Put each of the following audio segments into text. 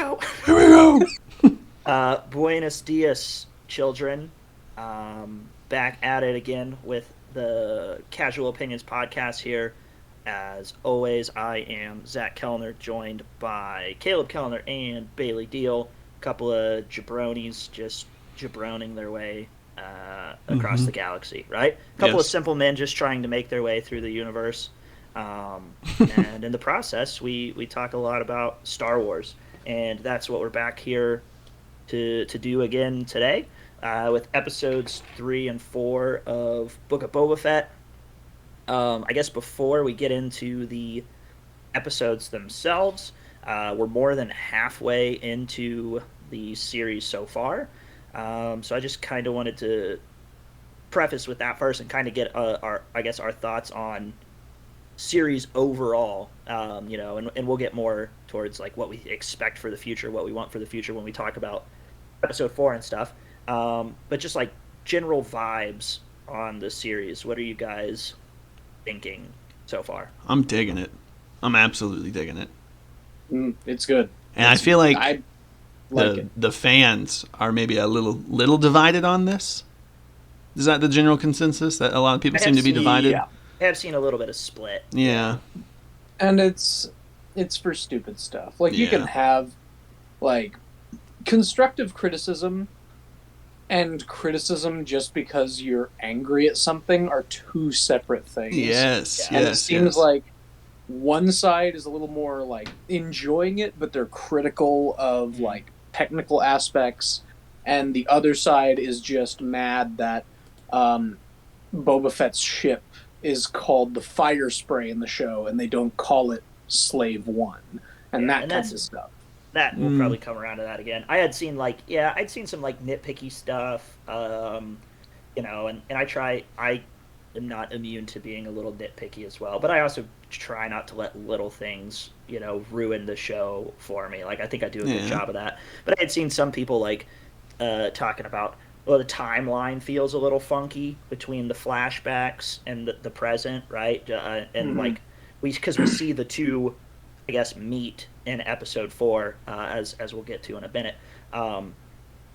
go. Here we go. Buenos dias, children. Back at it again with the Casual Opinions podcast here. As always, I am Zach Kellner, joined by Caleb Kellner and Bailey Deal. A couple of jabronis just jabroning their way across the galaxy, right? A couple of Yes. simple men just trying to make their way through the universe. And in the process, we talk a lot about Star Wars. And that's what we're back here to do again today with episodes 3 and 4 of Book of Boba Fett. I guess before we get into the episodes themselves, we're more than halfway into the series so far. So I just kind of wanted to preface with that first and kind of get our thoughts on series overall. And we'll get more towards like what we expect for the future, what we want for the future when we talk about episode 4 and stuff. But just like general vibes on the series, what are you guys thinking so far? I'm digging it. I'm absolutely digging it. It's good. And I feel like I like it. the fans are maybe a little divided on this. Is that the general consensus that a lot of people seem to be divided? Yeah. I have seen a little bit of split. Yeah. And it's for stupid stuff. Like you can have like constructive criticism and criticism just because you're angry at something are two separate things. Yes. And Yes. it seems like one side is a little more like enjoying it, but they're critical of like technical aspects, and the other side is just mad that Boba Fett's ship is called the Fire Spray in the show, and they don't call it Slave One, and that kind of stuff. That will probably come around to that again. I'd seen some like nitpicky stuff, and I am not immune to being a little nitpicky as well, but I also try not to let little things, ruin the show for me. Like I think I do a good job of that. But I had seen some people like talking about, well, the timeline feels a little funky between the flashbacks and the present, right? And like because we see the two, I guess, meet in episode 4, as we'll get to in a minute. But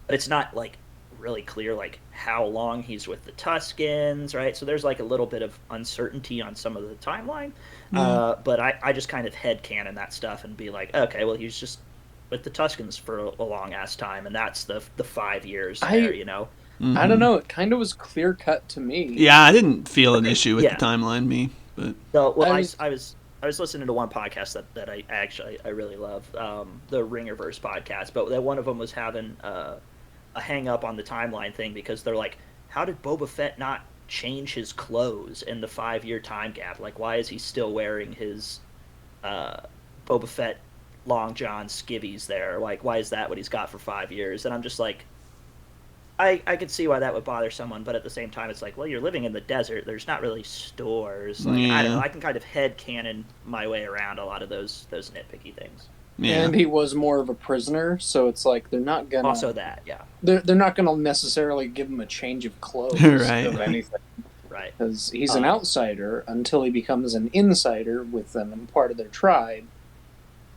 it's not like really clear like how long he's with the Tuskens, right? So there's like a little bit of uncertainty on some of the timeline. But I just kind of headcanon that stuff and be like, okay, well, he's just with the Tuskens for a long ass time, and that's the 5 years there, I don't know. It kind of was clear cut to me. Yeah, I didn't feel an issue with the timeline, but so well, I was listening to one podcast that I really love, the Ringerverse podcast, but that one of them was having a hang up on the timeline thing because they're like, how did Boba Fett not change his clothes in the 5-year time gap? Like, why is he still wearing his Boba Fett long john skivvies there? Like, why is that what he's got for 5 years? And I'm just like, I could see why that would bother someone, but at the same time, it's like, well, you're living in the desert. There's not really stores. Like, I don't know. I can kind of headcanon my way around a lot of those nitpicky things. Yeah. And he was more of a prisoner, so it's like they're not gonna. Also that, yeah. They're not gonna necessarily give him a change of clothes Right. of anything, right? Because he's an outsider until he becomes an insider with them and part of their tribe.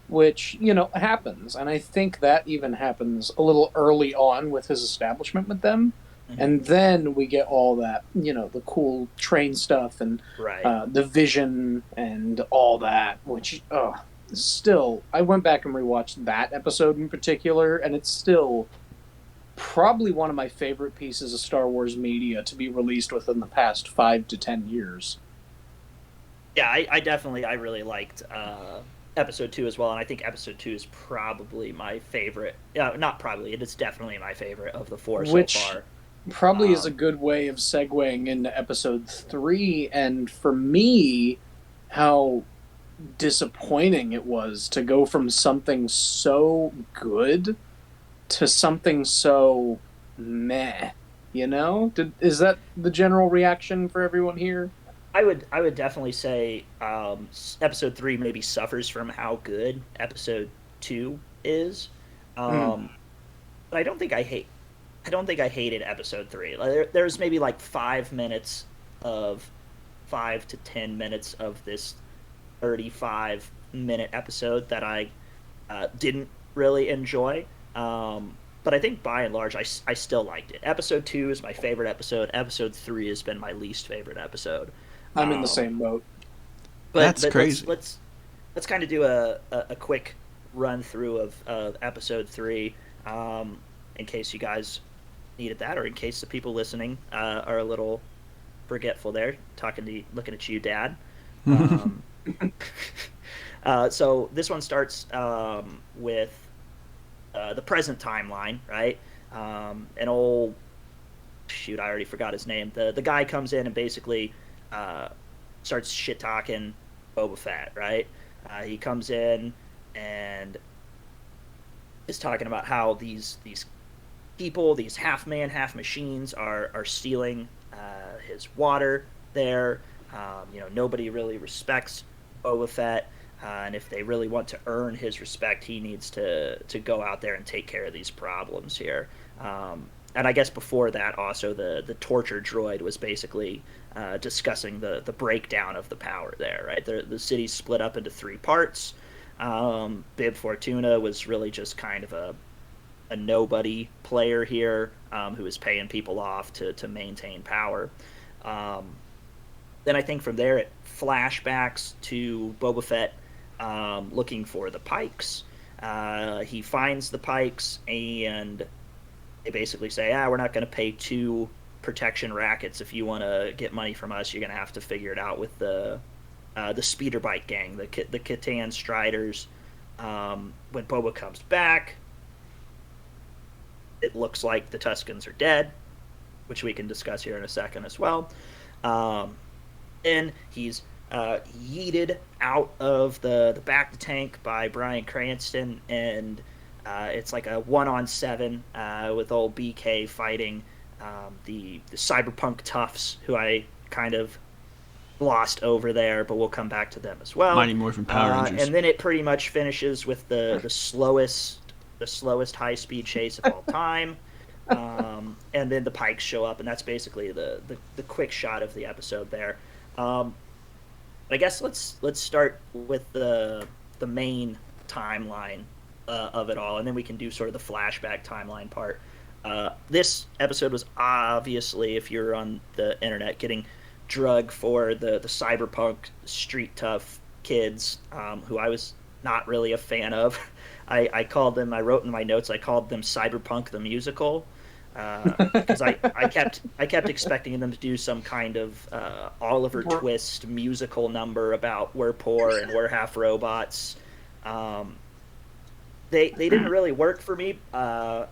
Which, happens. And I think that even happens a little early on with his establishment with them. Mm-hmm. And then we get all that, the cool train stuff and the vision and all that, which, still, I went back and rewatched that episode in particular, and it's still probably one of my favorite pieces of Star Wars media to be released within the past 5 to 10 years. Yeah, I really liked episode 2 as well, and I think episode 2 is probably my favorite. Not probably, it is definitely my favorite of the 4 so far. Probably is a good way of segueing into episode 3, and for me, how disappointing it was to go from something so good to something so meh. Is that the general reaction for everyone here? I would definitely say episode 3 maybe suffers from how good episode 2 is. But I don't think I hated episode 3. There's maybe like 5 to 10 minutes of this 35-minute episode that I didn't really enjoy. But I think by and large, I still liked it. Episode 2 is my favorite episode. Episode 3 has been my least favorite episode. I'm in the Um, same boat. but That's but crazy. let's kind of do a quick run through of episode 3, in case you guys needed that, or in case the people listening are a little forgetful there. Looking at you, Dad. Um, so this one starts with the present timeline, right? An old shoot, I already forgot his name. The guy comes in and basically uh, starts shit talking Boba Fett, right? He comes in and is talking about how these people, these half man, half machines, are stealing his water there. Nobody really respects Boba Fett, and if they really want to earn his respect, he needs to go out there and take care of these problems here. And I guess before that, also the torture droid was basically discussing the breakdown of the power there. Right, the city's split up into three parts. Bib Fortuna was really just kind of a nobody player here, who was paying people off to maintain power. Um, then I think from there it flashbacks to Boba Fett looking for the Pikes. He finds the Pikes, and they basically say, we're not going to pay two protection rackets. If you want to get money from us, you're going to have to figure it out with the speeder bike gang, the Catan Striders. When Boba comes back, it looks like the Tuscans are dead, which we can discuss here in a second as well. Um, and he's yeeted out of the back tank by Bryan Cranston, and it's like a 1-on-7 with old BK fighting the cyberpunk toughs, who I kind of glossed over there, but we'll come back to them as well. Mighty Morphin Power Rangers. And then it pretty much finishes with the slowest high speed chase of all time. And then the Pikes show up, and that's basically the quick shot of the episode there. I guess let's start with the main timeline of it all, and then we can do sort of the flashback timeline part. This episode was obviously, if you're on the internet, getting drug for the cyberpunk street tough kids, who I was not really a fan of. I called them, I wrote in my notes, I called them Cyberpunk the Musical, because I kept expecting them to do some kind of Oliver Twist musical number about we're poor and we're half robots. They didn't really work for me. But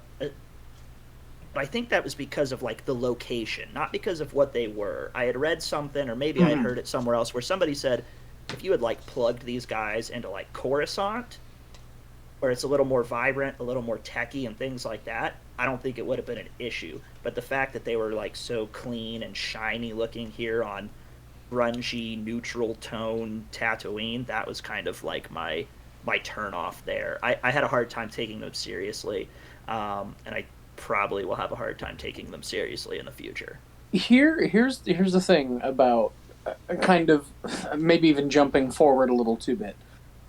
I think that was because of like the location, not because of what they were. I had read something, or maybe I had heard it somewhere else, where somebody said if you had like plugged these guys into like Coruscant, where it's a little more vibrant, a little more techy, and things like that, I don't think it would have been an issue. But the fact that they were like so clean and shiny looking here on grungy, neutral tone Tatooine, that was kind of like my turn off there. I had a hard time taking them seriously, and I probably will have a hard time taking them seriously in the future. Here's the thing about kind of maybe even jumping forward a little too bit.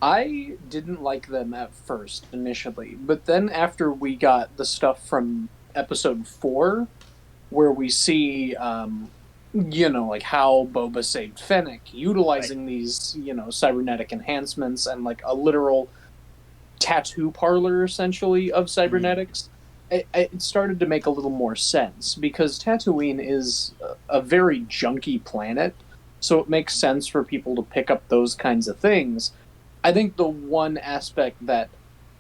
I didn't like them at first initially, but then after we got the stuff from episode 4, where we see, like how Boba saved Fennec, utilizing these, cybernetic enhancements and like a literal tattoo parlor essentially of cybernetics. It started to make a little more sense, because Tatooine is a very junky planet, so it makes sense for people to pick up those kinds of things. I think the one aspect that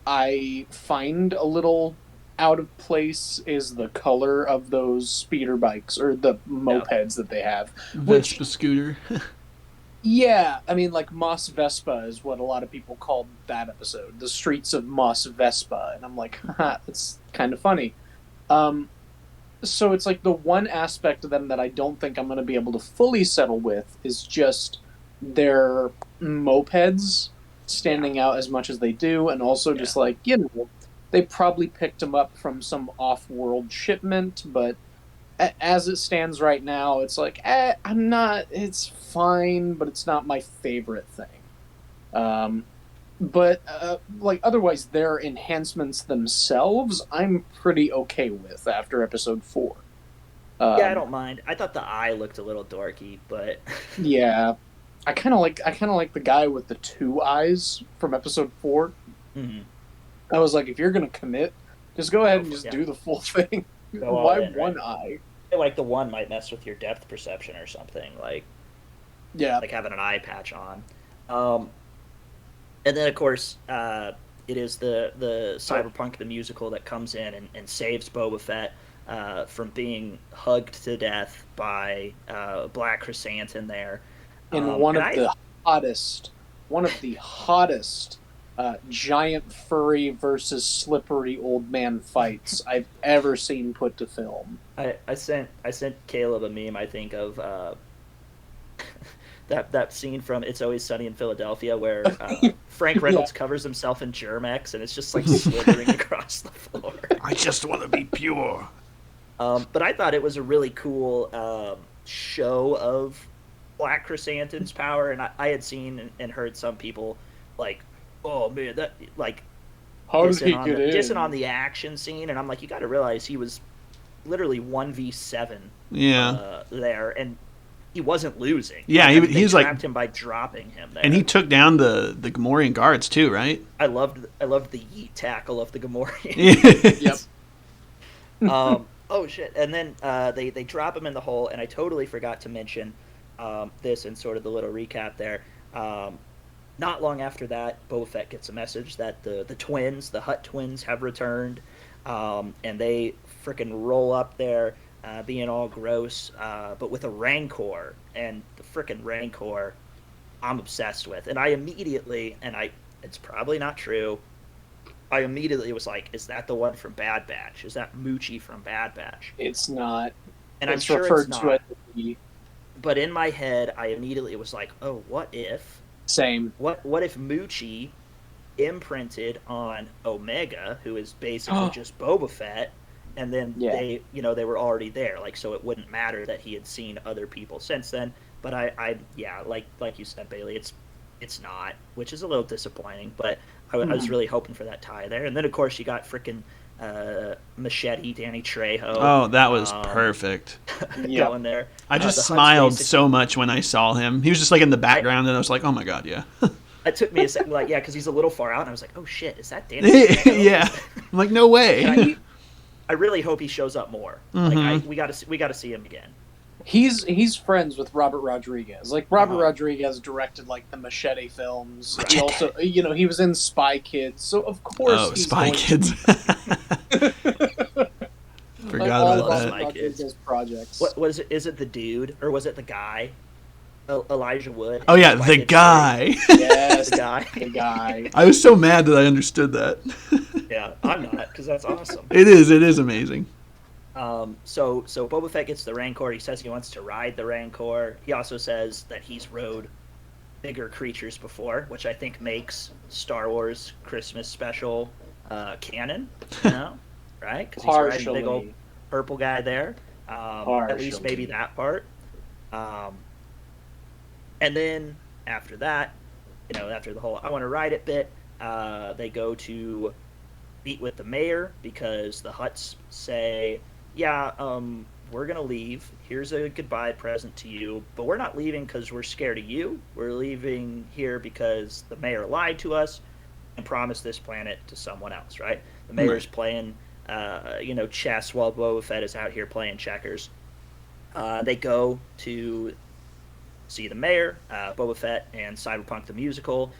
I find a little out of place is the color of those speeder bikes, or the mopeds that they have. Vespa scooter. Yeah, I mean, like Mos Vespa is what a lot of people called that episode, the streets of Mos Vespa, and I'm like, haha, that's kind of funny. So it's like the one aspect of them that I don't think I'm going to be able to fully settle with is just their mopeds standing out as much as they do, and also just like, they probably picked them up from some off-world shipment, but as it stands right now, it's like, it's fine, but it's not my favorite thing. But like otherwise, their enhancements themselves, I'm pretty okay with after episode 4. Yeah, I Um, don't mind. I thought the eye looked a little dorky, but yeah, I kind of like the guy with the 2 eyes from episode 4. mhm, I was like, if you're gonna commit, just go ahead go and for just yeah, do the full thing. go all Why in, right? one eye? I feel like the one might mess with your depth perception or something, Yeah, like having an eye patch on. Um, and then of course, it is the Cyberpunk the musical that comes in and saves Boba Fett from being hugged to death by Black Chrysanthemum there. in one And of I the hottest, one of the hottest giant furry versus slippery old man fights I've ever seen put to film. I sent Caleb a meme. I think of that scene from It's Always Sunny in Philadelphia where Frank Yeah, Reynolds covers himself in Germex and it's just like slithering across the floor. I just want to be pure. But I thought it was a really cool show of Black Chrysanthemum's power, and I had seen and heard some people like, "Oh man, that like how did he get dissing on in? the action scene," and I'm like, you got to realize he was literally 1v7 Yeah. there, and he wasn't losing. Yeah, Like, I mean, they he's like, trapped him by dropping him there. and he took down the Gamorrean guards too, right? I loved the yeet tackle of the Gamorrean. Yep. Oh shit! And then they drop him in the hole, and I totally forgot to mention this in sort of the little recap there. Not long after that, Boba Fett gets a message that the twins, the Hutt twins, have returned, and they freaking roll up there, being all gross, but with a Rancor, and the freaking Rancor, I'm obsessed with, and I immediately, it's probably not true. I immediately was like, "Is that the one from Bad Batch? Is that Moochie from Bad Batch?" It's not. And I'm It's sure it's referred to as not. the But in my head, I immediately was like, "Oh, same. what if Moochie imprinted on Omega, who is basically just Boba Fett, and then Yeah. they were already there, like so it wouldn't matter that he had seen other people since then." But yeah, like you said, Bailey, it's not, which is a little disappointing. But I was really hoping for that tie there, and then of course you got freaking Machete, Danny Trejo. Oh, that was perfect. Yep. Going there. I The just Hutt's smiled basically- so much when I saw him. He was just like in the background, and I was like, "Oh my god, yeah." It took me a second, like, yeah, because he's a little far out, and I was like, oh shit, is that Danny Trejo? Yeah, I'm like, no way. And I really hope he shows up more. Like, Mm-hmm. we got to see him again. He's friends with Robert Rodriguez. Like Robert Uh-huh. Rodriguez directed like the Machete films. He also, he was in Spy Kids. So of course, Oh, he's Spy going Kids. to, like, Forgot all about Robert that. Spy Kids. Rodriguez projects. What was it? Is it the dude or was it the guy? Elijah Wood. Oh yeah, Spy the Kids guy. Yes, The guy. the guy. I was so mad that I understood that. Yeah, I'm not because that's awesome. It is amazing. So Boba Fett gets the Rancor. He says he wants to ride the Rancor. He also says that he's rode bigger creatures before, which I think makes Star Wars Christmas special canon. You know, right? Because he's riding the big old Partially. purple guy there. At least maybe Partially. that part. And then after that, after the whole I want to ride it bit, they go to meet with the mayor because the Hutts say, yeah, we're going to leave. Here's a goodbye present to you, but we're not leaving because we're scared of you. We're leaving here because the mayor lied to us and promised this planet to someone else, right? The mayor's playing, chess while Boba Fett is out here playing checkers. They go to see the mayor, Boba Fett, and Cyberpunk the musical.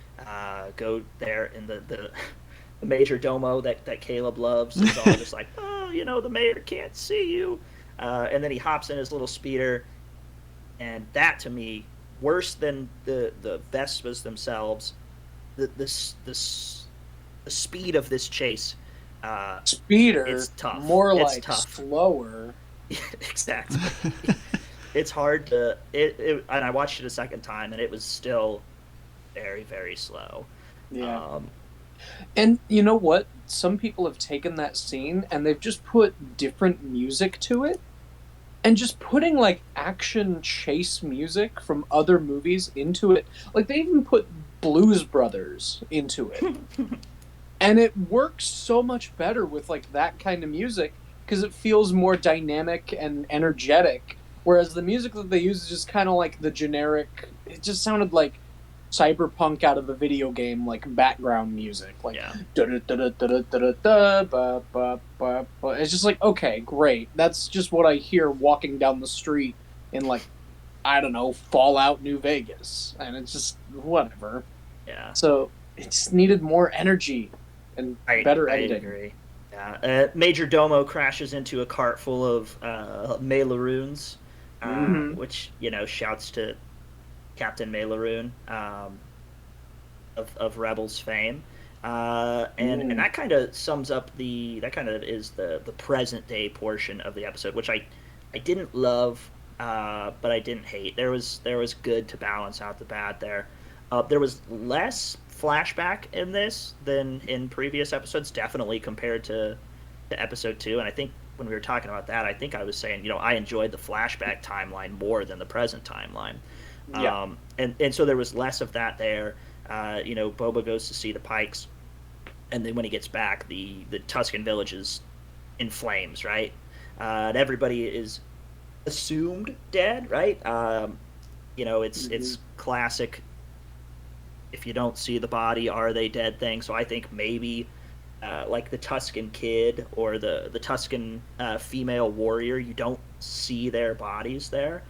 Go there in the major domo that Caleb loves. It's all just like, oh, the mayor can't see you. And then he hops in his little speeder. And that, to me, worse than the Vespas themselves, the speed of this chase. Speeder. It's tough. More It's like tough. slower. Exactly. It's hard to and I watched it a second time and it was still very, very slow. Yeah. And you know what? Some people have taken that scene and they've just put different music to it. And just putting like action chase music from other movies into it. Like they even put Blues Brothers into it. And it works so much better with like that kind of music because it feels more dynamic and energetic. Whereas the music that they use is just kind of like the generic. It just sounded like cyberpunk out of a video game, like background music, like Yeah. It's just like, okay, great. That's just what I hear walking down the street in like, I don't know, Fallout New Vegas, and it's just whatever. Yeah. So it just needed more energy and better editing. I agree. Yeah. Major Domo crashes into a cart full of Mailaroons, which, you know, shouts to Captain Mailaroon of Rebels fame. And that kind of sums up that kind of is the present day portion of the episode, which I didn't love, but I didn't hate. There was good to balance out the bad there. There was less flashback in this than in previous episodes, definitely compared to episode 2. And I think when we were talking about that, I think I was saying, you know, I enjoyed the flashback timeline more than the present timeline. Yeah. And so there was less of that there. You know, Boba goes to see the Pikes, and then when he gets back, the Tusken village is in flames, right? And everybody is assumed dead, right? You know, it's classic. If you don't see the body, are they dead thing? So I think maybe like the Tusken kid or the Tusken female warrior, you don't see their bodies there.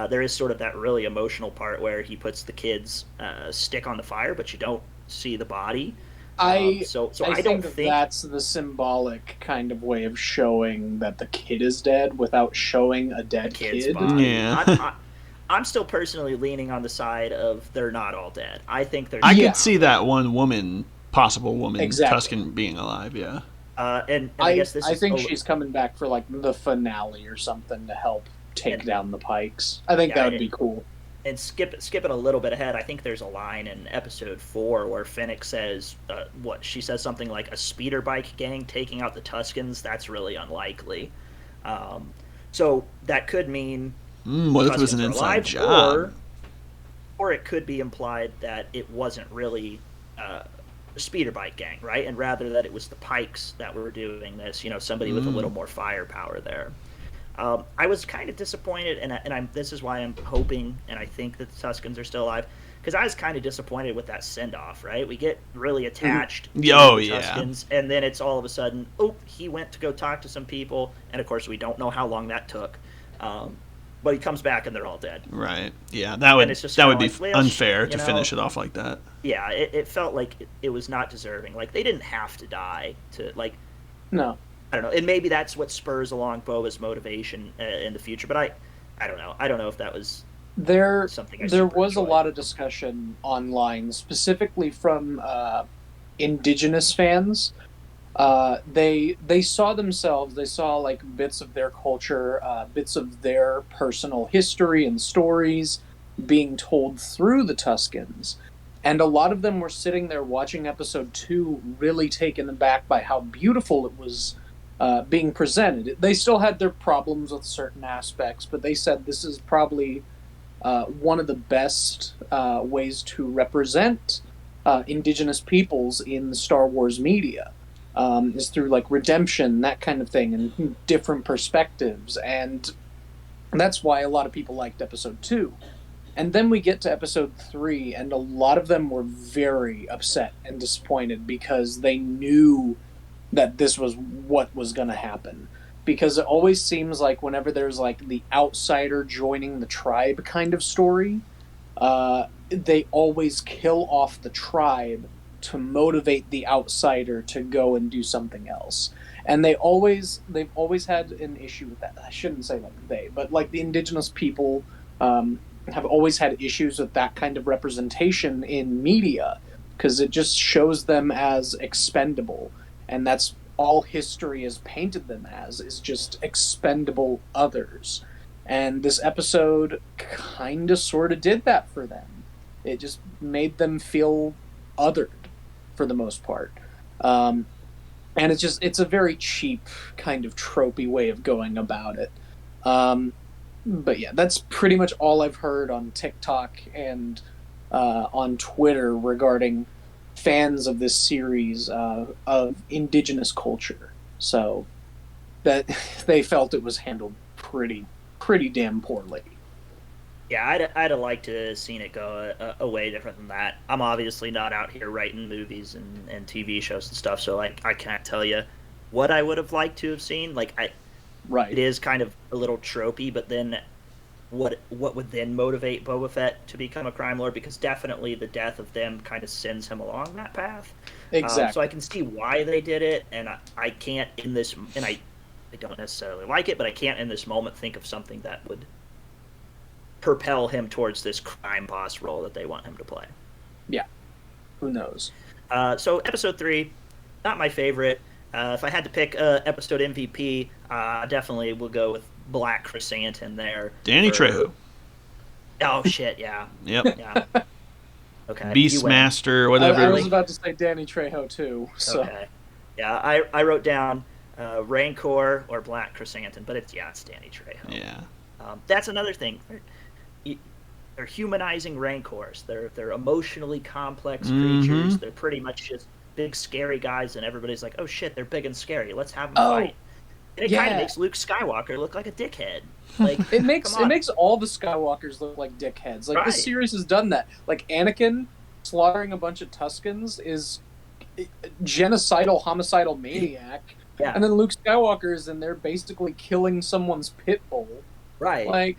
There is sort of that really emotional part where he puts the kid's stick on the fire, but you don't see the body. So I don't think that's the symbolic kind of way of showing that the kid is dead without showing a dead kid. Body. Yeah. I'm still personally leaning on the side of they're not all dead. I think they're. I could see that one possible woman, exactly. Tusken, being alive. Yeah. And I guess this. I think she's coming back for like the finale or something to help take down the Pikes. I think that would be cool. And skipping a little bit ahead, I think there's a line in episode 4 where Fennec says, she says something like a speeder bike gang taking out the Tuskens. That's really unlikely. So that could mean what if it was an inside job? Or it could be implied that it wasn't really a speeder bike gang, right? And rather that it was the Pikes that were doing this, you know, somebody with a little more firepower there. I was kind of disappointed, and this is why I'm hoping, and I think that the Tuskens are still alive, because I was kind of disappointed with that send-off, right? We get really attached to the Tuskens, and then it's all of a sudden, he went to go talk to some people, and of course we don't know how long that took. But he comes back and they're all dead. Right. Yeah, that would be unfair to finish it off like that. Yeah, it felt like it was not deserving. Like, they didn't have to die to, like... No. I don't know, and maybe that's what spurs along Boba's motivation in the future. But I don't know. I don't know if that was something. There was a lot of discussion online, specifically from indigenous fans. They saw themselves. They saw like bits of their culture, bits of their personal history and stories being told through the Tuskens. And a lot of them were sitting there watching episode 2, really taken aback by how beautiful it was being presented. They still had their problems with certain aspects, but they said this is probably one of the best ways to represent indigenous peoples in the Star Wars media, is through like redemption, that kind of thing, and different perspectives. And that's why a lot of people liked episode 2. And then we get to episode 3, and a lot of them were very upset and disappointed because they knew that this was what was going to happen. Because it always seems like whenever there's like the outsider joining the tribe kind of story, they always kill off the tribe to motivate the outsider to go and do something else. And they've always had an issue with that. I shouldn't say like but like the indigenous people have always had issues with that kind of representation in media, because it just shows them as expendable. And that's all history has painted them as, is just expendable others. And this episode kind of sort of did that for them. It just made them feel othered for the most part. And it's a very cheap kind of tropey way of going about it. But yeah, that's pretty much all I've heard on TikTok and on Twitter regarding fans of this series of indigenous culture. So that they felt it was handled pretty damn poorly. Yeah, I'd have liked to have seen it go a way different than that. I'm obviously not out here writing movies and TV shows and stuff, so like I can't tell you what I would have liked to have seen. Right. It is kind of a little tropey, but then what would then motivate Boba Fett to become a crime lord? Because definitely the death of them kind of sends him along that path. Exactly. So I can see why they did it, and I can't in this, and I don't necessarily like it, but I can't in this moment think of something that would propel him towards this crime boss role that they want him to play. Yeah. Who knows? So episode 3, not my favorite. If I had to pick episode MVP, definitely will go with Black Chrysanthemum there. Danny Trejo. Oh shit, yeah. Yep. Yeah. Okay. Beastmaster, whatever. I was about to say Danny Trejo too. So. Okay. Yeah, I wrote down Rancor or Black Chrysanthemum, but it's Danny Trejo. Yeah. That's another thing. They're humanizing Rancors. They're emotionally complex creatures. They're pretty much just big scary guys, and everybody's like, "Oh shit, they're big and scary. Let's have them fight." And it kind of makes Luke Skywalker look like a dickhead. Like it makes all the Skywalkers look like dickheads. Like this series has done that. Like Anakin slaughtering a bunch of Tuskens is genocidal, homicidal maniac. Yeah. And then Luke Skywalker is in there basically killing someone's pit bull. Right. Like,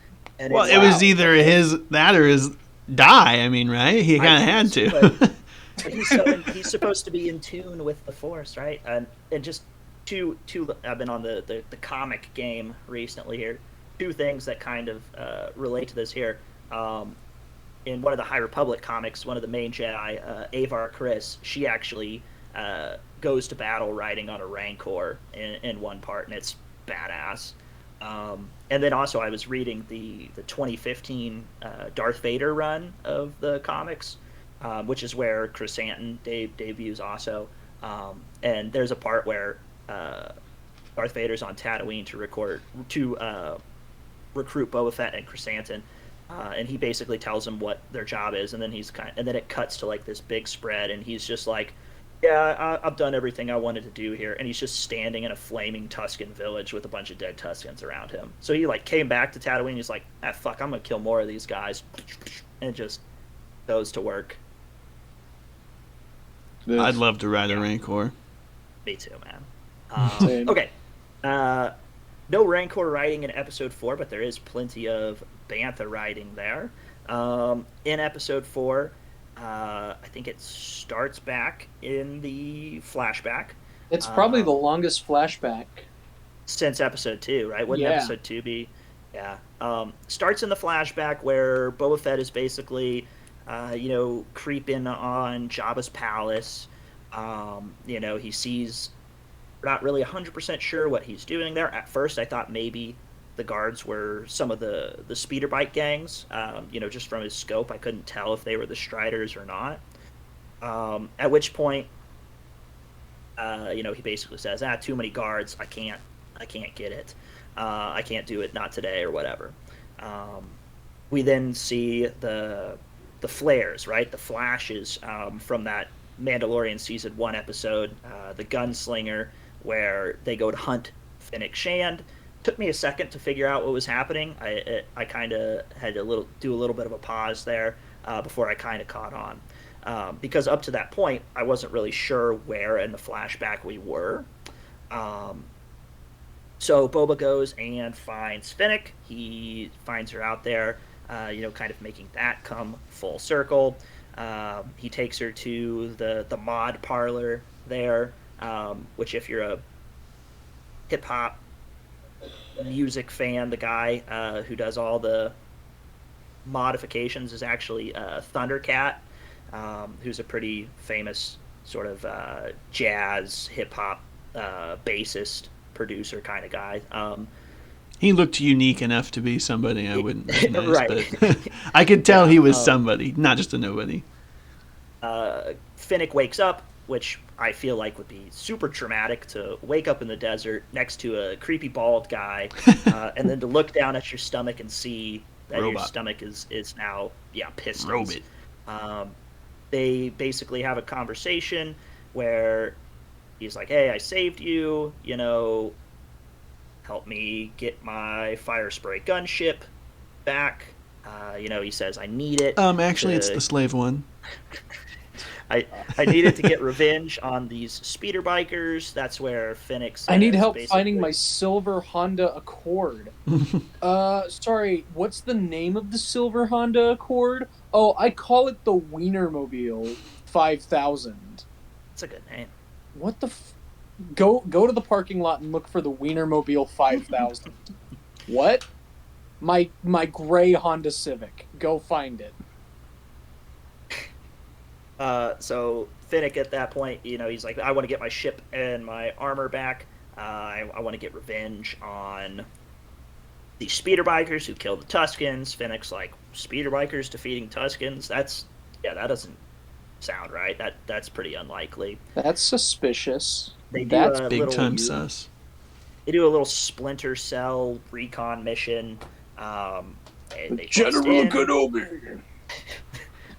well, it was either that or his die. I mean, right? He kind of had to. But he's supposed to be in tune with the Force, right? And just two. I've been on the comic game recently here. Two things that kind of relate to this here. In one of the High Republic comics, one of the main Jedi, Avar Kriss, she actually goes to battle riding on a Rancor in one part, and it's badass. And then also I was reading the 2015 Darth Vader run of the comics, which is where Chrysanthemum debuts also. And there's a part where Darth Vader's on Tatooine to recruit Boba Fett and Chrysanthemum, and he basically tells them what their job is, and then and then it cuts to like this big spread, and he's just like, "Yeah, I've done everything I wanted to do here," and he's just standing in a flaming Tusken village with a bunch of dead Tuskens around him. So he like came back to Tatooine, and he's like, "Ah, fuck, I'm gonna kill more of these guys," and it just goes to work. I'd love to ride a Rancor. Me too, man. Okay. No Rancor riding in episode 4, but there is plenty of Bantha riding there. In episode 4, I think it starts back in the flashback. It's probably the longest flashback since episode 2, right? Wouldn't episode 2 be? Yeah. Starts in the flashback where Boba Fett is basically, creeping on Jabba's palace. He sees. We're not really 100% sure what he's doing there. At first, I thought maybe the guards were some of the speeder bike gangs. Just from his scope, I couldn't tell if they were the Striders or not. At which point, he basically says, too many guards. I can't get it. I can't do it. Not today or whatever. We then see the flares, right? The flashes from that Mandalorian season 1 episode, the gunslinger, where they go to hunt Fennec Shand. Took me a second to figure out what was happening. I kind of had to do a little bit of a pause there before I kind of caught on, because up to that point I wasn't really sure where in the flashback we were. So Boba goes and finds Fennec. He finds her out there, kind of making that come full circle. He takes her to the mod parlor there, which if you're a hip-hop music fan, the guy who does all the modifications is actually Thundercat, who's a pretty famous sort of jazz, hip-hop bassist, producer kind of guy. He looked unique enough to be somebody I wouldn't recognize, right. But I could tell he was somebody, not just a nobody. Fennec wakes up, which I feel like would be super traumatic, to wake up in the desert next to a creepy bald guy, and then to look down at your stomach and see that your stomach is now pistons. Um, they basically have a conversation where he's like, "Hey, I saved you. Help me get my fire spray gunship back." He says, "I need it Actually, it's the to slave one. I I needed to get revenge on these speeder bikers." That's where Finnick I need says, help finding my basically, silver Honda Accord. Sorry, what's the name of the silver Honda Accord? Oh, I call it the Wienermobile 5000. it's a good name. What the Go to the parking lot and look for the Wienermobile 5000. What? My gray Honda Civic. Go find it. So Finnick at that point, he's like, "I want to get my ship and my armor back. I want to get revenge on the speeder bikers who killed the Tuscans." Finnick's like, "Speeder bikers defeating Tuscans? That doesn't sound right. That's pretty unlikely." That's suspicious. They do That's a Big little time sus. They do a little Splinter Cell recon mission. They bust General in. Kenobi.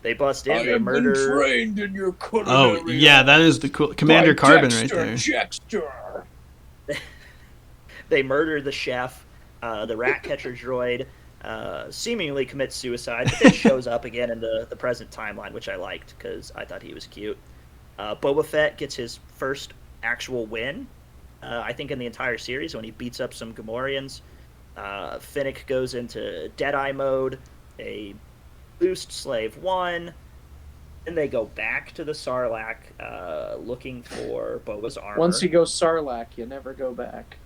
They bust in. I They have murder. been trained in your culinary. Oh, yeah, that is the cool Commander by Carbon Dexter right there. Jettster. They murder the chef. The rat catcher droid seemingly commits suicide, but then shows up again in the present timeline, which I liked because I thought he was cute. Boba Fett gets his first actual win, I think, in the entire series when he beats up some Gamorreans. Finnick goes into Deadeye mode. They boost Slave 1. Then they go back to the Sarlacc looking for Boba's armor. Once you go Sarlacc, you never go back.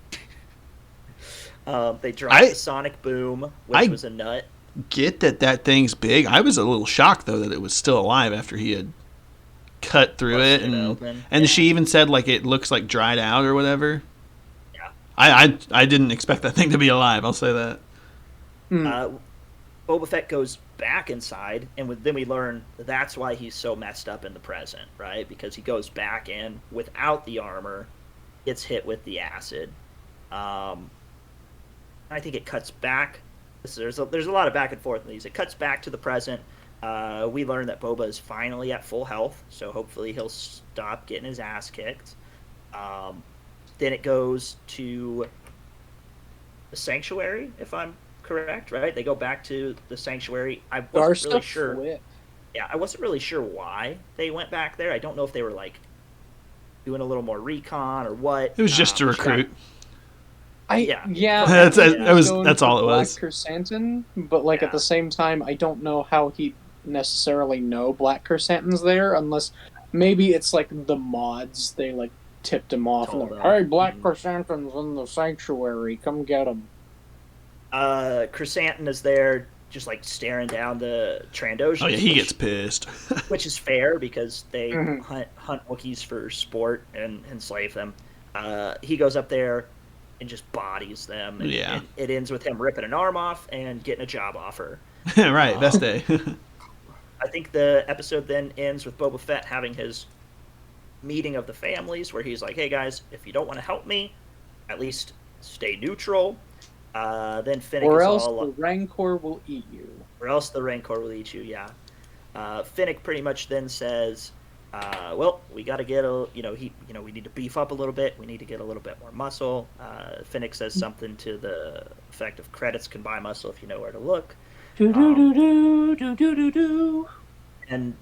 They dropped the sonic boom, which was a nut. Get that thing's big. I was a little shocked though that it was still alive after he had cut through it, and she even said like it looks like dried out or whatever. Yeah, I didn't expect that thing to be alive. I'll say that. Boba Fett goes back inside, and then we learn that's why he's so messed up in the present, right? Because he goes back in without the armor, gets hit with the acid. I think it cuts back. There's a lot of back and forth in these. It cuts back to the present. We learn that Boba is finally at full health, so hopefully he'll stop getting his ass kicked. Then it goes to the sanctuary, if I'm correct, right? They go back to the sanctuary. I wasn't really sure. Quit. Yeah, I wasn't really sure why they went back there. I don't know if they were like doing a little more recon or what. It was just to recruit. That's all it was. Black Chrysanthemum, but at the same time, I don't know how he necessarily know Black Chrysanthemum's there, unless maybe it's like the mods. They tipped him off and "Hey, Black Chrysanthemum's in the sanctuary, come get him." Chrysanthemum is there, just staring down the Trandoshans. Oh yeah, he gets pissed. Which is fair because they hunt Wookiees for sport and enslave them. He goes up there and just bodies them. And it ends with him ripping an arm off and getting a job offer. Right, best day. I think the episode then ends with Boba Fett having his meeting of the families where he's like, "Hey guys, if you don't want to help me, at least stay neutral." Then Finnick or is else all, the Rancor will eat you. Or else the Rancor will eat you, yeah. Finnick pretty much then says, "Well, we got to get we need to beef up a little bit. We need to get a little bit more muscle." Finnick says something to the effect of "Credits can buy muscle if you know where to look." And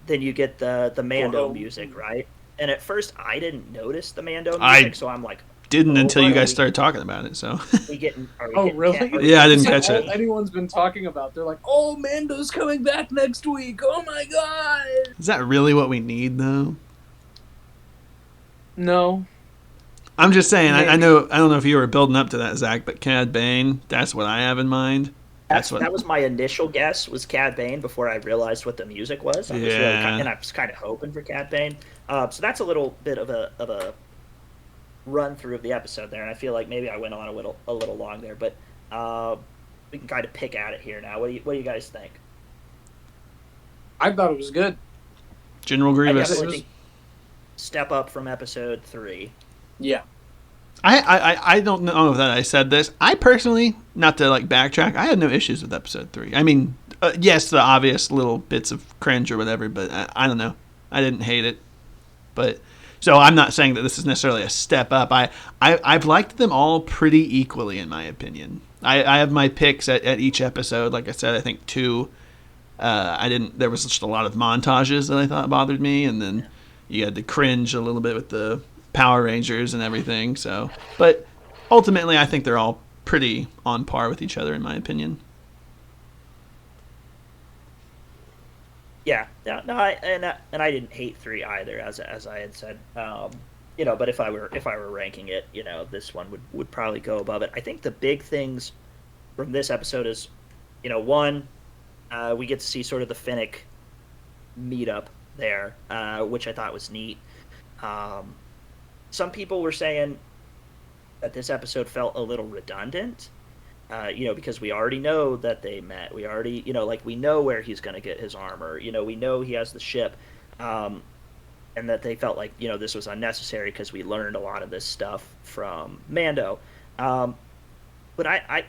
then you get the Mando music, right? And at first, I didn't notice the Mando music, so I'm like, didn't until you guys started talking about it. So. Really? Yeah, I didn't catch it. Anyone's been talking about. They're like, "Oh, Mando's coming back next week. Oh my god!" Is that really what we need, though? No. I'm just saying. I don't know if you were building up to that, Zach, but Cad Bane. That's what I have in mind. That was my initial guess, was Cad Bane, before I realized what the music was. I was kind of hoping for Cad Bane. So that's a little bit of a run through of the episode there, and I feel like maybe I went on a little long there, but we can kind of pick at it here now. What do you guys think? I thought it was good. General Grievous. I definitely think step up from episode 3. Yeah. I don't know that I said this. I personally, not to backtrack, I had no issues with episode 3. I mean, Yes, the obvious little bits of cringe or whatever, but I don't know. I didn't hate it, but so I'm not saying that this is necessarily a step up. I've liked them all pretty equally in my opinion. I have my picks at each episode. Like I said, I think 2. I didn't. There was just a lot of montages that I thought bothered me, and then you had to cringe a little bit with the Power Rangers and everything. So, but ultimately, I think they're all pretty on par with each other in my opinion. Yeah, no, I didn't hate 3 either, as I had said. But if I were ranking it, this one would probably go above it. I think the big things from this episode is, one, we get to see sort of the Finnick meetup there, which I thought was neat. Some people were saying that this episode felt a little redundant. Because we already know that they met. We already, we know where he's going to get his armor. We know he has the ship, and that they felt like, this was unnecessary because we learned a lot of this stuff from Mando. But I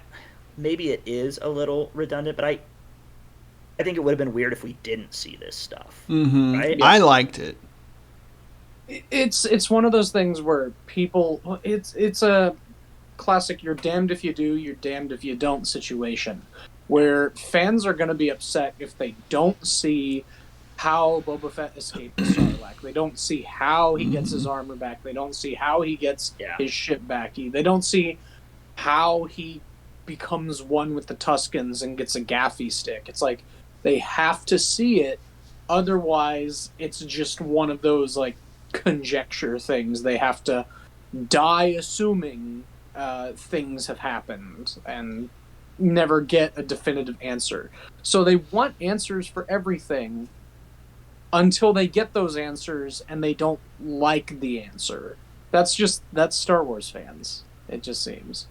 maybe it is a little redundant, but I think it would have been weird if we didn't see this stuff. Mm-hmm. Right? I liked it. It's one of those things where people, it's a classic you're damned if you do, you're damned if you don't situation, where fans are going to be upset if they don't see how Boba Fett escaped the Sarlacc. They don't see how he gets his armor back. They don't see how he gets his ship back. They don't see how he becomes one with the Tuskens and gets a gaffy stick. It's like they have to see it, otherwise it's just one of those like conjecture things. They have to die assuming things have happened and never get a definitive answer. So they want answers for everything until they get those answers and they don't like the answer. That's Star Wars fans. It just seems.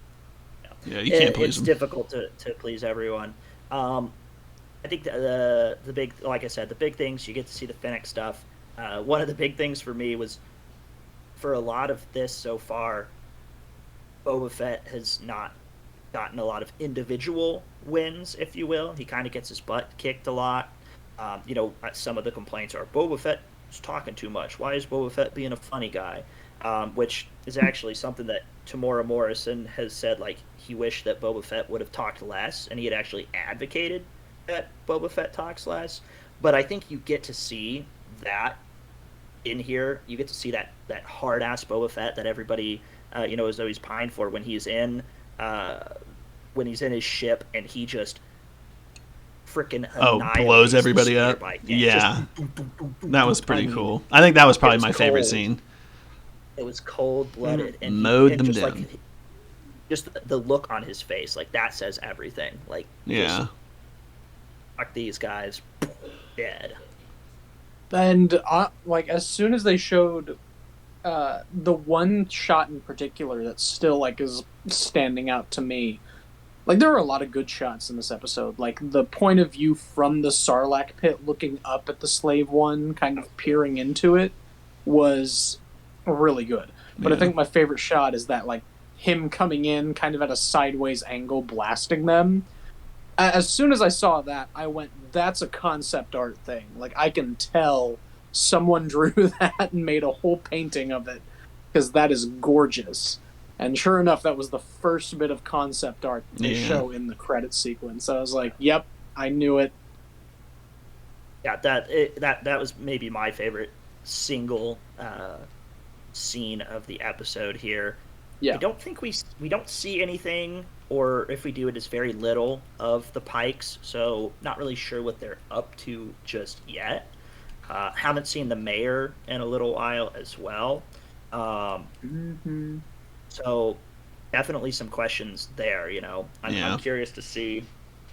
Yeah, you can't please It's them. difficult to please everyone. I think the big, like I said, the big things, you get to see the Finnick stuff. One of the big things for me was, for a lot of this so far, Boba Fett has not gotten a lot of individual wins, if you will. He kind of gets his butt kicked a lot. Some of the complaints are Boba Fett is talking too much. Why is Boba Fett being a funny guy? Which is actually something that Tamora Morrison has said, like, he wished that Boba Fett would have talked less, and he had actually advocated that Boba Fett talks less. But I think you get to see that in here. You get to see that hard-ass Boba Fett that everybody as though he's pined for when he's in his ship and he just freaking blows everybody up. Yeah, that was pretty cool. I think that was probably my favorite scene. It was cold-blooded and mowed them just, down. like, just the look on his face, like, that says everything. Like, yeah, fuck these guys, dead. And as soon as they showed the one shot in particular that still like is standing out to me, like there were a lot of good shots in this episode. Like the point of view from the Sarlacc pit, looking up at the Slave One, kind of peering into it, was really good. But I think my favorite shot is that like him coming in kind of at a sideways angle, blasting them. As soon as I saw that, I went, that's a concept art thing. Like, I can tell someone drew that and made a whole painting of it, because that is gorgeous. And sure enough, that was the first bit of concept art they show in the credit sequence. I was like, yep, I knew it. Yeah, that was maybe my favorite single scene of the episode here. Yeah. I don't think we don't see anything, or if we do, it is very little of the Pikes, so not really sure what they're up to just yet. Haven't seen the mayor in a little while as well. So definitely some questions there, I'm curious to see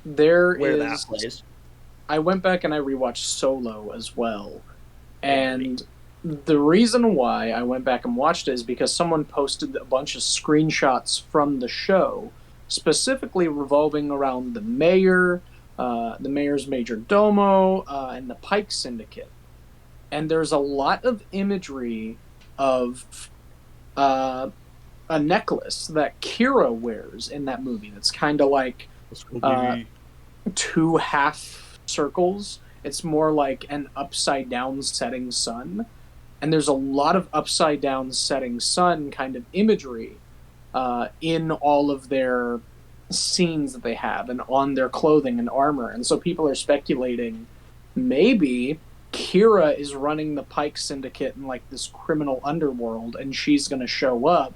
where that plays. I went back and I rewatched Solo as well. And the reason why I went back and watched it is because someone posted a bunch of screenshots from the show, specifically revolving around the mayor, the mayor's major domo, and the Pike Syndicate. And there's a lot of imagery of a necklace that Kira wears in that movie that's kind of like two half circles. It's more like an upside down setting sun. And there's a lot of upside down setting sun kind of imagery in all of their scenes that they have and on their clothing and armor. And so people are speculating maybe Kira is running the Pike Syndicate in like this criminal underworld, and she's going to show up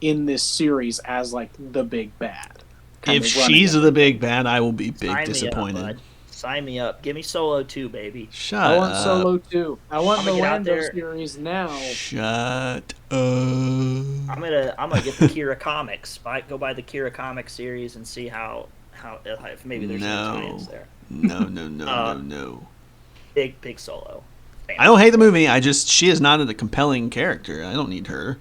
in this series as like the big bad. If she's the big bad, I will be Sign disappointed. Me up, bud. Sign me up. Give me Solo 2, baby. Shut I want up. Solo 2. I want the get out Lando there. series now. Shut up. I'm gonna get the Kira comics. Go buy the Kira comic series and see how if maybe there's some tie-ins there. No. Big Solo. I don't hate the movie. She is not a compelling character. I don't need her.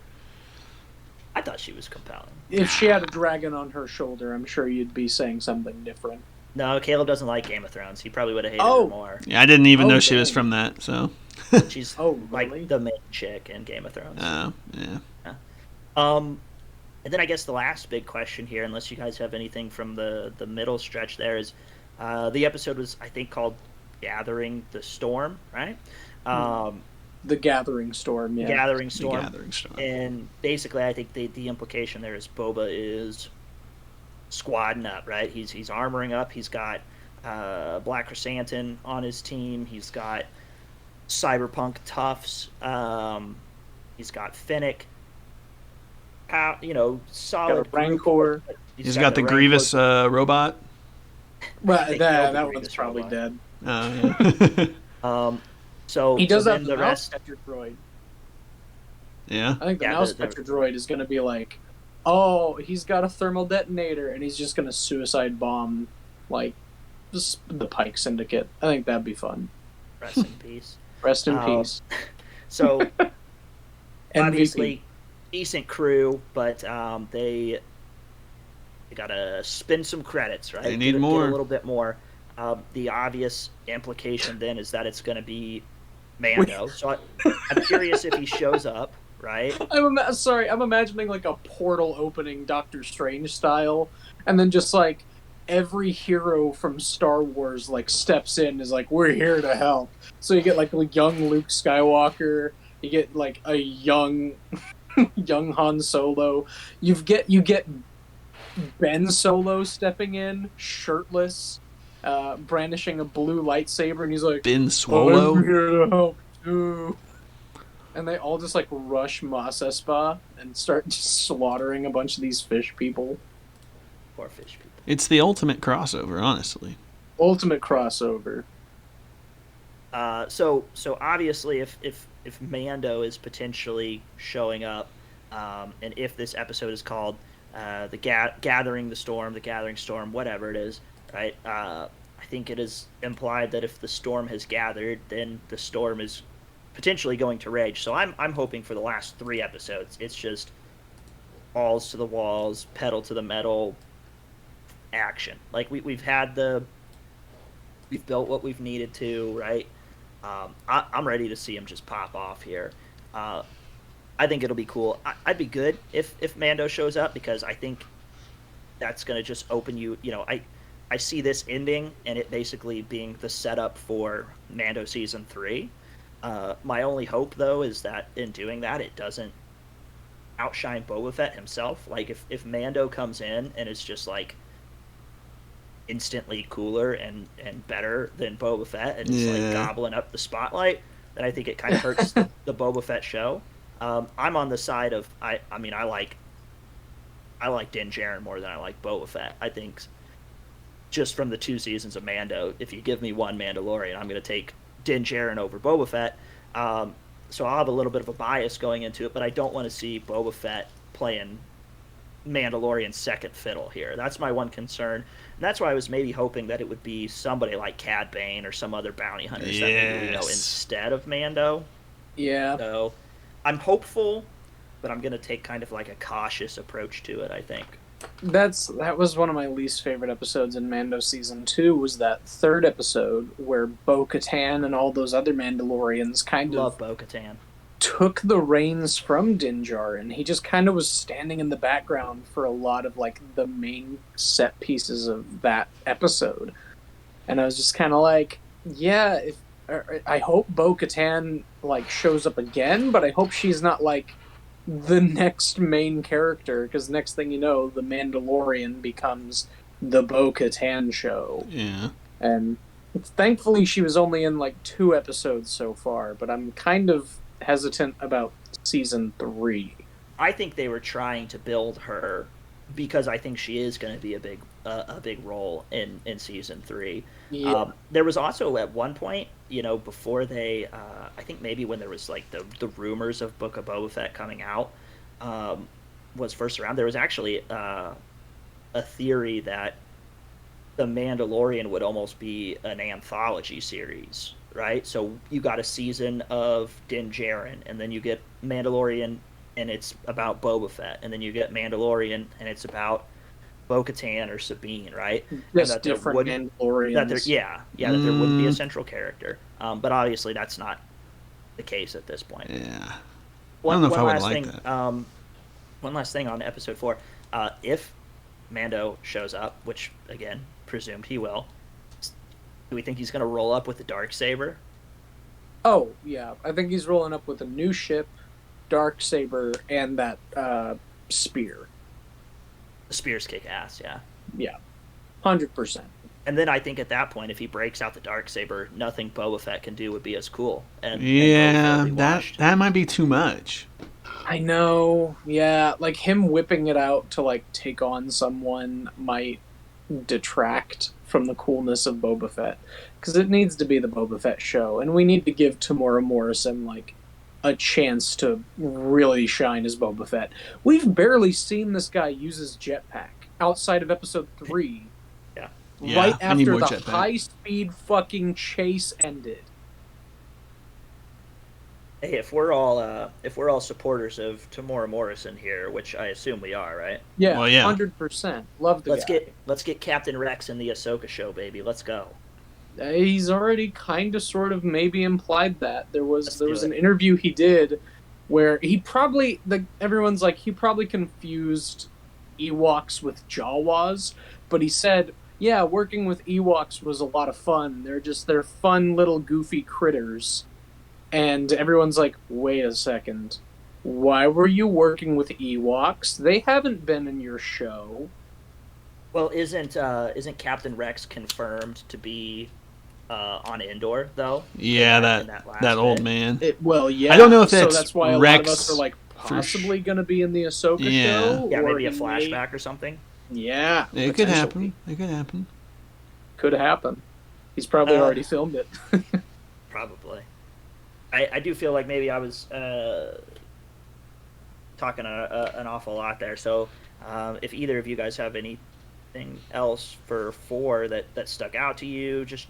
I thought she was compelling. If she had a dragon on her shoulder, I'm sure you'd be saying something different. No, Caleb doesn't like Game of Thrones. He probably would have hated her more. Yeah, I didn't even know she was from that. So. She's really? like the main chick in Game of Thrones. Yeah. And then I guess the last big question here, unless you guys have anything from the middle stretch there, is the episode was, I think, called Gathering the Storm, right? The Gathering Storm, yeah. Gathering Storm. The Gathering Storm. And basically, I think the implication there is Boba is squadding up, right? He's armoring up. He's got Black Chrysanthemum on his team. He's got Cyberpunk Tufts. He's got Fennec. Solid Rancor. He's got the Grievous robot. Well, that one's probably dead. So he does so have the mouse spectre droid. Yeah. I think the mouse spectre droid is going to be like, oh, he's got a thermal detonator, and he's just going to suicide bomb like the Pike Syndicate. I think that'd be fun. Rest in peace. Rest in peace. So obviously, decent crew, but they gotta spend some credits, right? They need get more. A little bit more. The obvious implication then is that it's going to be Mando. So I'm curious if he shows up, right? I'm imagining like a portal opening Doctor Strange style, and then just like every hero from Star Wars like steps in, is like, we're here to help. So you get like a young Luke Skywalker, you get like a young Han Solo, you get Ben Solo stepping in shirtless, brandishing a blue lightsaber, and he's like, Ben Swallow? I'm here to help too. And they all just like rush Mos Espa and start just slaughtering a bunch of these fish people. Poor fish people. It's the ultimate crossover, honestly. Ultimate crossover. So obviously, if Mando is potentially showing up, and if this episode is called Gathering the Storm, the Gathering Storm, whatever it is, right? I think it is implied that if the storm has gathered, then the storm is potentially going to rage. So I'm hoping for the last 3 episodes, it's just balls to the walls, pedal to the metal action. Like we've built what we've needed to, right? I'm ready to see him just pop off here. I think it'll be cool. I'd be good if Mando shows up, because I think that's going to just open you. I see this ending and it basically being the setup for Mando season 3. My only hope, though, is that in doing that, it doesn't outshine Boba Fett himself. Like if Mando comes in and is just like instantly cooler and better than Boba Fett and is like gobbling up the spotlight, then I think it kind of hurts the Boba Fett show. I'm on the side of I like Din Djarin more than I like Boba Fett. I think just from the 2 seasons of Mando, if you give me one Mandalorian, I'm going to take Din Djarin over Boba Fett. So I'll have a little bit of a bias going into it, but I don't want to see Boba Fett playing Mandalorian second fiddle here. That's my one concern. And that's why I was maybe hoping that it would be somebody like Cad Bane or some other bounty hunters that maybe we know instead of Mando. Yeah. So I'm hopeful, but I'm going to take kind of like a cautious approach to it, I think. That was one of my least favorite episodes in Mando season 2, was that 3rd episode where Bo-Katan and all those other Mandalorians Love Bo-Katan. took the reins from Din Djarin. He just kind of was standing in the background for a lot of like the main set pieces of that episode, and I was just kind of like, yeah, if I hope Bo-Katan like shows up again, but I hope she's not like the next main character, because next thing you know, the Mandalorian becomes the Bo-Katan show. Yeah. And thankfully she was only in like 2 episodes so far, but I'm kind of hesitant about season 3. I think they were trying to build her because I think she is going to be a big role in season 3. Yeah. There was also at one point, before they, I think maybe when there was like the rumors of Book of Boba Fett coming out, was first around. There was actually a theory that the Mandalorian would almost be an anthology series, right? So you got a season of Din Djarin, and then you get Mandalorian, and it's about Boba Fett, and then you get Mandalorian, and it's about Bo-Katan or Sabine, right? Just different Mandalorians. That there wouldn't be a central character, but obviously that's not the case at this point. Yeah, I don't know if I would like that. One last thing on episode 4: if Mando shows up, which again presumed he will, do we think he's going to roll up with the Darksaber? Oh yeah, I think he's rolling up with a new ship, Darksaber, and that spear. The spears kick ass, yeah. Yeah, 100%. And then I think at that point, if he breaks out the Darksaber, nothing Boba Fett can do would be as cool. And that might be too much. I know. Yeah, like him whipping it out to like take on someone might detract from the coolness of Boba Fett, because it needs to be the Boba Fett show, and we need to give Tamora Morrison like a chance to really shine as Boba Fett. We've barely seen this guy use his jetpack outside of episode 3. Yeah. Right after the jetpack. high-speed fucking chase ended. Hey, if we're all supporters of Tamora Morrison here, which I assume we are, right? Yeah, well, yeah. 100%. Love the guy. Let's get Captain Rex in the Ahsoka show, baby. Let's go. He's already kind of sort of maybe implied that. There was an interview he did where he probably everyone's like he probably confused Ewoks with Jawas, but he said, yeah, working with Ewoks was a lot of fun. They're fun little goofy critters. And everyone's like, wait a second. Why were you working with Ewoks? They haven't been in your show. Well, isn't Captain Rex confirmed to be on Endor though? Yeah, that old man. Yeah. I don't know if that's why a Rex lot of us are like possibly going to be in the Ahsoka show. Yeah, maybe a flashback or something. Yeah, it could happen. It could happen. Could happen. He's probably already filmed it. Probably. I do feel like maybe I was talking an awful lot there. So if either of you guys have anything else for 4 that stuck out to you, just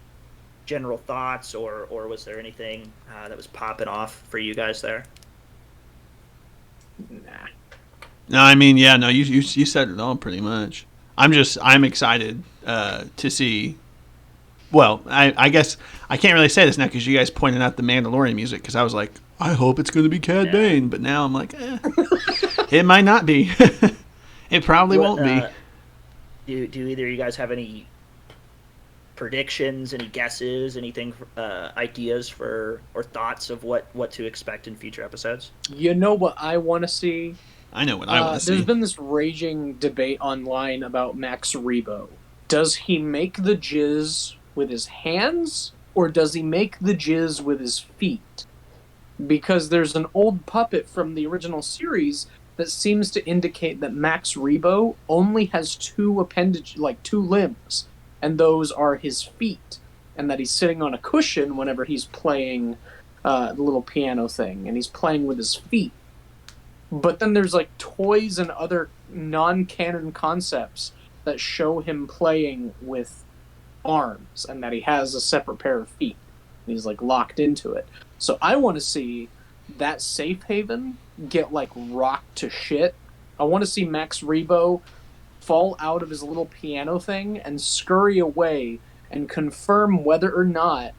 general thoughts, or was there anything that was popping off for you guys there? Nah. No, I mean, yeah, no, you said it all pretty much. I'm excited to see. Well, I guess I can't really say this now because you guys pointed out the Mandalorian music, because I was like, I hope it's going to be Cad Bane, but now I'm like, it might not be. It probably won't be. Do either of you guys have any predictions, any guesses, anything, ideas for or thoughts of what to expect in future episodes? You know what I want to see? I know what I want to see. There's been this raging debate online about Max Rebo. Does he make the jizz with his hands, or does he make the jizz with his feet? Because there's an old puppet from the original series that seems to indicate that Max Rebo only has 2 limbs, and those are his feet, and that he's sitting on a cushion whenever he's playing the little piano thing, and he's playing with his feet. But then there's like toys and other non-canon concepts that show him playing with arms, and that he has a separate pair of feet, and he's like locked into it. So I want to see that safe haven get like rocked to shit. I want to see Max Rebo fall out of his little piano thing and scurry away and confirm whether or not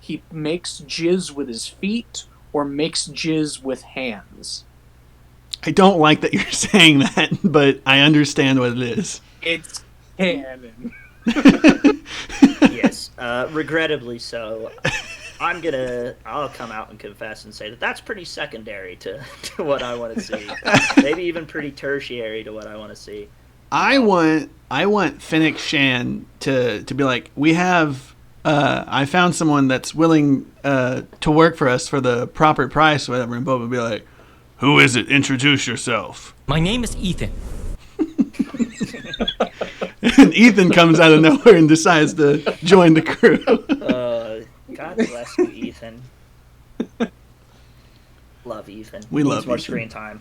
he makes jizz with his feet or makes jizz with hands. I don't like that you're saying that, but I understand what it is. It's canon. Yes, regrettably so. I'll come out and confess and say that that's pretty secondary to what I want to see. Maybe even pretty tertiary to what I want to see. I want Fennec Shan to be like, we have I found someone that's willing to work for us for the proper price or whatever, and Boba would be like, who is it? Introduce yourself. My name is Ethan. And Ethan comes out of nowhere and decides to join the crew. God bless you, Ethan. Love Ethan. We Needs love more Ethan. screen time.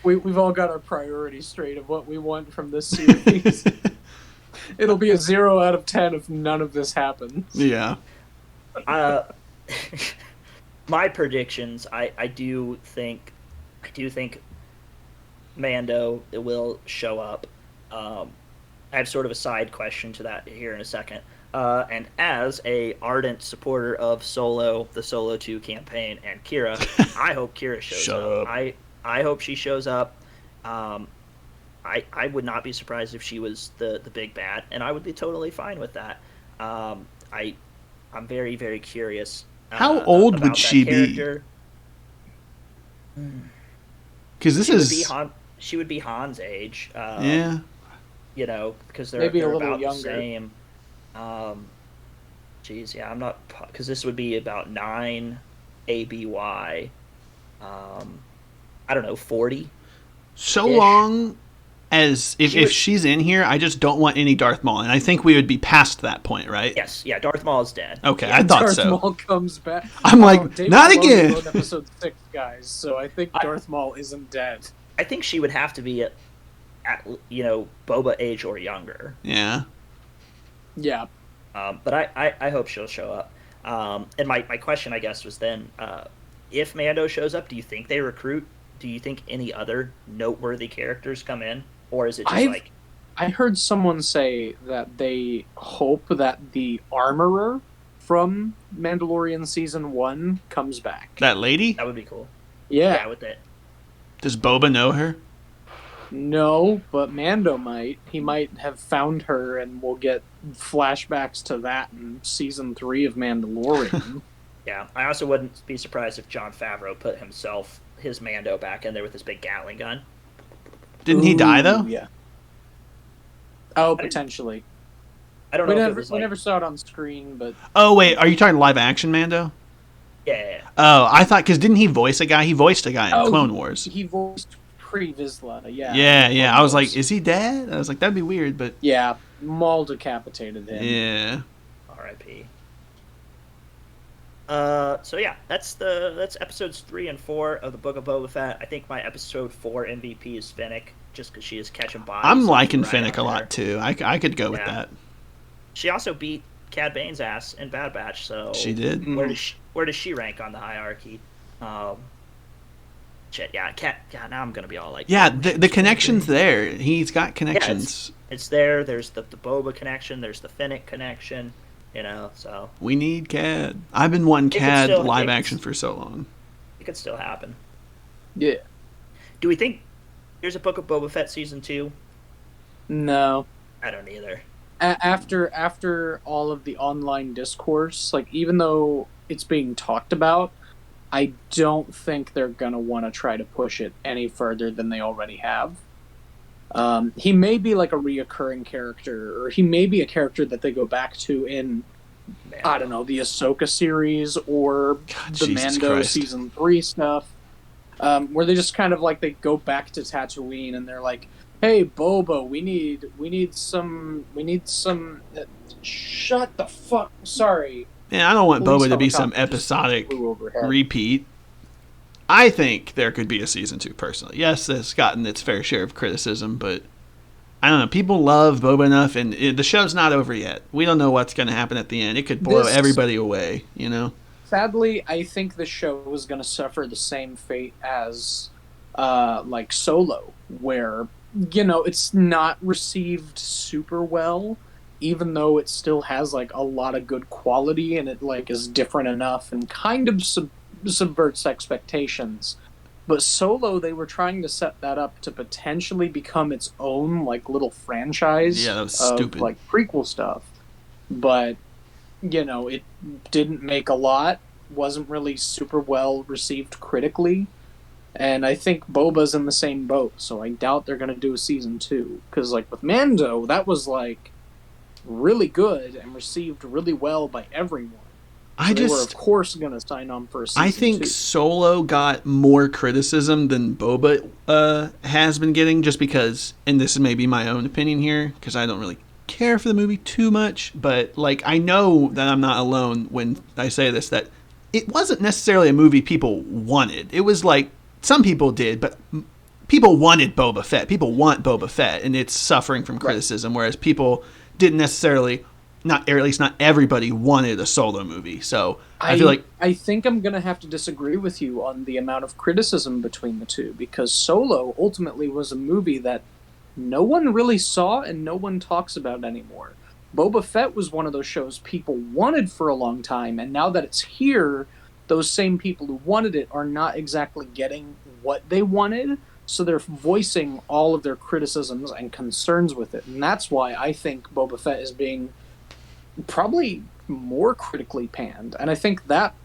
We've all got our priorities straight of what we want from this series. It'll be a 0 out of 10 if none of this happens. Yeah. My predictions, I do think Mando will show up. I have sort of a side question to that here in a second. And as a ardent supporter of the Solo 2 campaign, and Kira, I hope Kira shows up. I hope she shows up. I would not be surprised if she was the big bad, and I would be totally fine with that. I'm very, very curious. How old about would she be? Because she would be Han's age. Yeah. You know, because they're Maybe a little about younger. the same. Geez, yeah, I'm not, because this would be about 9 ABY. I don't know, 40. So Ish. long as if she's in here, I just don't want any Darth Maul, and I think we would be past that point, right? Yes, yeah, Darth Maul is dead. Okay, Yeah. I thought Darth so. Maul comes back. I'm like, David not Filoni again. wrote episode 6, guys, so I think Darth Maul isn't dead. I think she would have to be at Boba age or younger. Yeah. Yeah. But I hope she'll show up. And my question, I guess, was then, if Mando shows up, do you think they recruit? Do you think any other noteworthy characters come in? Or is it just I heard someone say that they hope that the armorer from Mandalorian Season 1 comes back. That lady? that would be cool. Yeah. With it. Does Boba know her? No, but Mando might. He might have found her, and we'll get flashbacks to that in Season 3 of Mandalorian. Yeah, I also wouldn't be surprised if Jon Favreau put his Mando back in there with his big Gatling gun. Didn't he die, though? Yeah. Oh, potentially. I don't We know if never, it was we never saw it on screen, but Oh, wait, are you talking live action Mando? Yeah. Oh, I thought, because didn't he voice a guy? He voiced a guy in Clone Wars. he voiced pre-Vizsla, yeah. Yeah. I was like, is he dead? I was like, that'd be weird, but Yeah, Maul decapitated him. yeah. R.I.P. So yeah, that's episodes 3 and 4 of the Book of Boba Fett. I think my episode 4 MVP is Fennec, just because she is catching bodies. I'm liking right Fennec a on lot, there. too. I could go with Yeah. that. She also beat Cad Bane's ass in Bad Batch, so She did. Where does she rank on the hierarchy? Shit, yeah, now I'm gonna be all like, Yeah, the connection's there. He's got connections. it's there. There's the Boba connection. There's the Fennec connection. So We need Cad. I've been wanting could Cad still- live it- action for so long. it could still happen. Yeah. Do we think there's a Book of Boba Fett season 2? No. I don't either. After all of the online discourse, like, even though it's being talked about, I don't think they're gonna want to try to push it any further than they already have. He may be like a reoccurring character, or he may be a character that they go back to in, I don't know, the Ahsoka series or the Jesus Mando Christ. season 3 stuff, where they just kind of like, they go back to Tatooine and they're like, "Hey, Boba, we need some. Shut the fuck. Sorry." Yeah, I don't want Police Boba to be some helicopter just episodic flew overhead. repeat. I think there could be a season 2, personally. Yes, it's gotten its fair share of criticism, but I don't know. People love Boba enough, and the show's not over yet. We don't know what's going to happen at the end. It could blow everybody away, Sadly, I think the show was going to suffer the same fate as, like, Solo, where, it's not received super well, even though it still has, like, a lot of good quality, and it, like, is different enough and kind of subverts expectations. But Solo, they were trying to set that up to potentially become its own like little franchise Yeah, that was of stupid. like prequel stuff. But it didn't make a lot, wasn't really super well received critically. And I think Boba's in the same boat, so I doubt they're going to do a season 2. Because, like, with Mando, that was, like, really good and received really well by everyone. I So they were, of just course, going to sign on for a I season think 2. Solo got more criticism than Boba has been getting, just because, and this is maybe my own opinion here, because I don't really care for the movie too much, but like I know that I'm not alone when I say this, that it wasn't necessarily a movie people wanted. It was like some people did, but people wanted Boba Fett. People want Boba Fett, and it's suffering from Right. criticism, whereas people didn't necessarily, not, or at least not everybody wanted a Solo movie. So I feel I like I think I'm going to have to disagree with you on the amount of criticism between the two, because Solo ultimately was a movie that no one really saw and no one talks about anymore. Boba Fett was one of those shows people wanted for a long time, and now that it's here, those same people who wanted it are not exactly getting what they wanted, so they're voicing all of their criticisms and concerns with it. And that's why I think Boba Fett is being probably more critically panned, and I think that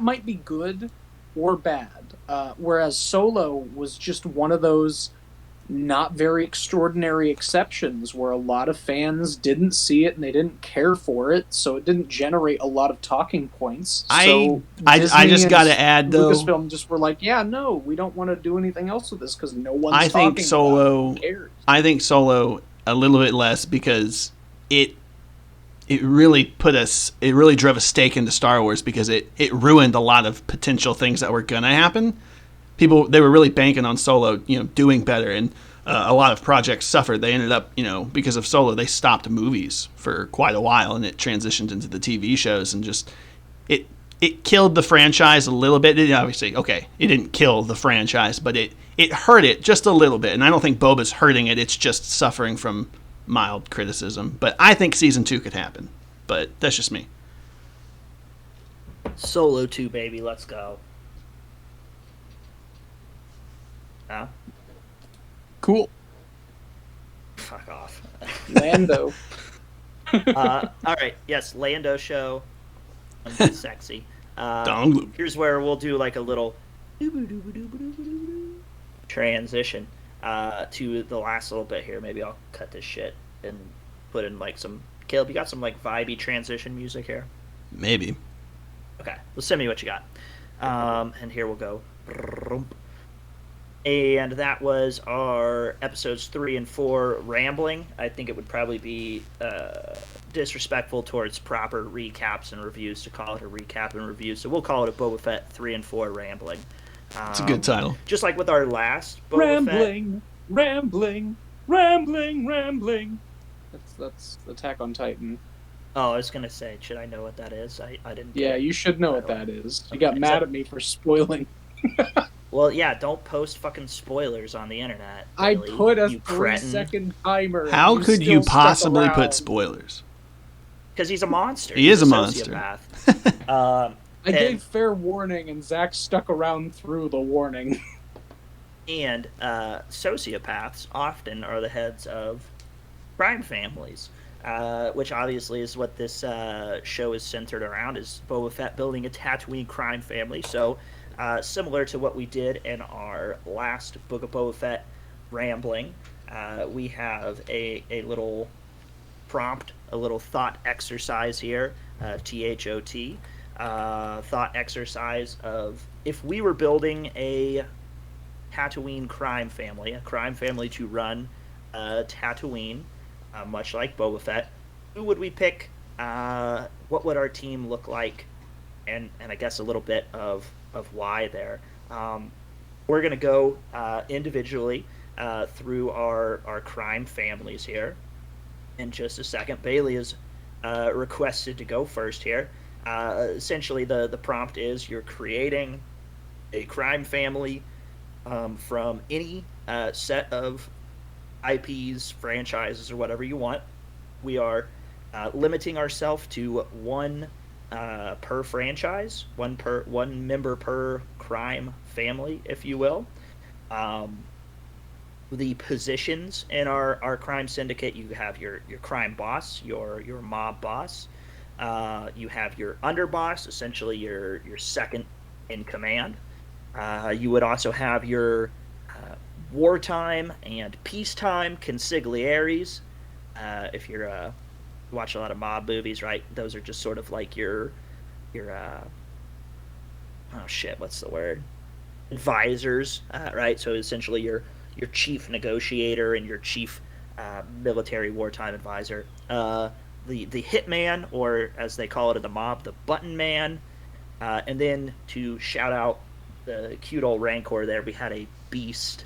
might be good or bad. Whereas Solo was just one of those not very extraordinary exceptions where a lot of fans didn't see it and they didn't care for it, so it didn't generate a lot of talking points. I So I Disney just and got to add though, Lucasfilm just were like, "Yeah, no, we don't want to do anything else with this because no I one's think talking about it. Who Solo cares?" I think Solo a little bit less, because it it really it really drove a stake into Star Wars, because it ruined a lot of potential things that were gonna happen. People, they were really banking on Solo, doing better, and a lot of projects suffered. They ended up, because of Solo, they stopped movies for quite a while, and it transitioned into the TV shows, and just it it killed the franchise a little bit. It obviously, okay, it didn't kill the franchise, but it hurt it just a little bit. And I don't think Boba's hurting it. It's just suffering from mild criticism. But I think season 2 could happen. But that's just me. Solo 2, baby, let's go. No? Cool. Fuck off. Lando. All right, yes, Lando show. Sexy. Here's where we'll do like a little transition to the last little bit here. Maybe I'll cut this shit and put in like some. Caleb, you got some like vibey transition music here? Maybe. Okay, well, send me what you got. And here we'll go. And that was our episodes 3 and 4 rambling. I think it would probably be disrespectful towards proper recaps and reviews to call it a recap and review. So we'll call it a Boba Fett 3 and 4 rambling. It's a good title. Just like with our last Boba Rambling, rambling, rambling, rambling. That's Attack on Titan. Oh, I was gonna say, should I know what that is? I didn't. Yeah, you should know what that is. You got mad at me for spoiling. Well, yeah, don't post fucking spoilers on the internet. I Really, put a you 3-second timer. How could you still possibly stuck put around. spoilers? Because he's a monster. He He's is a monster. Sociopath. I gave fair warning, and Zach stuck around through the warning. And sociopaths often are the heads of crime families, which obviously is what this show is centered around, is Boba Fett building a Tatooine crime family. So similar to what we did in our last Book of Boba Fett rambling, we have a little prompt, a little thought exercise here, THOT, thought exercise of if we were building a Tatooine crime family, a crime family to run Tatooine, much like Boba Fett, who would we pick? What would our team look like? And I guess a little bit of why there. We're going to go individually through our crime families here in just a second. Bailey is requested to go first here. Essentially, the prompt is you're creating a crime family from any set of IPs, franchises, or whatever you want. We are limiting ourselves to one per franchise, one member per crime family, if you will. Um, the positions in our crime syndicate, you have your crime boss, your mob boss. You have your underboss, essentially your second in command. You would also have your wartime and peacetime consiglieres. If you're watch a lot of mob movies, right? Those are just sort of like your oh shit, what's the word? Advisors, right? So essentially your chief negotiator and your chief military wartime advisor. The hitman, or as they call it in the mob, the button man. And then to shout out the cute old Rancor there, we had a beast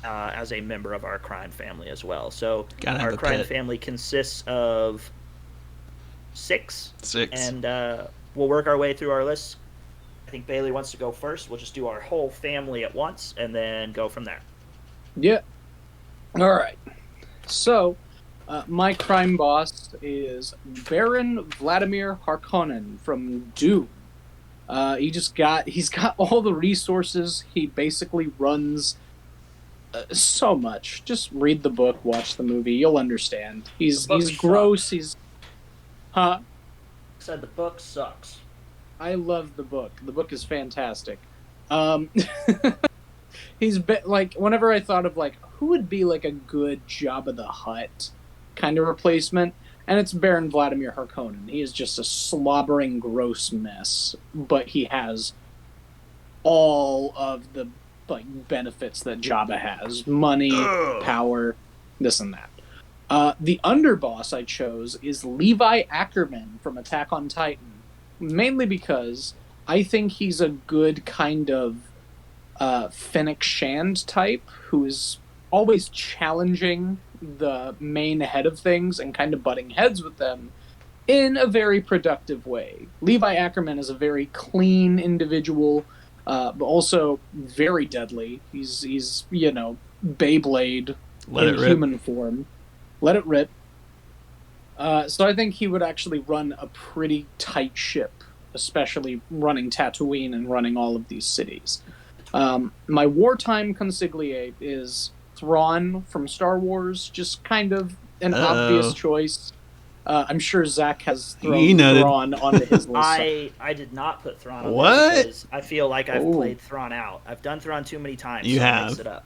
as a member of our crime family as well. So Gotta have our a crime pet. family consists of six, Six. and we'll work our way through our list. I think Bailey wants to go first. We'll just do our whole family at once and then go from there. Yeah. All right. So, my crime boss is Baron Vladimir Harkonnen from Dune. He's got all the resources. He basically runs so much. Just read the book, watch the movie. You'll understand. He's gross. Sucks. He's huh. Said the book sucks. I love the book. The book is fantastic. Like, whenever I thought of like who would be like a good Jabba the Hutt kind of replacement, and it's Baron Vladimir Harkonnen. He is just a slobbering, gross mess, but he has all of the like benefits that Jabba has: money, power, this and that. The underboss I chose is Levi Ackerman from Attack on Titan, mainly because I think he's a good kind of Fennec Shand type who is always challenging the main head of things and kind of butting heads with them in a very productive way. Levi Ackerman is a very clean individual, but also very deadly. He's Beyblade in human form. Let it rip. So I think he would actually run a pretty tight ship, especially running Tatooine and running all of these cities. My wartime consigliere is Thrawn from Star Wars, just kind of an obvious choice. I'm sure Zach has thrown Thrawn onto his list. I did not put Thrawn on there because I feel like I've played Thrawn out. I've done Thrawn too many times. You have. Mix it up.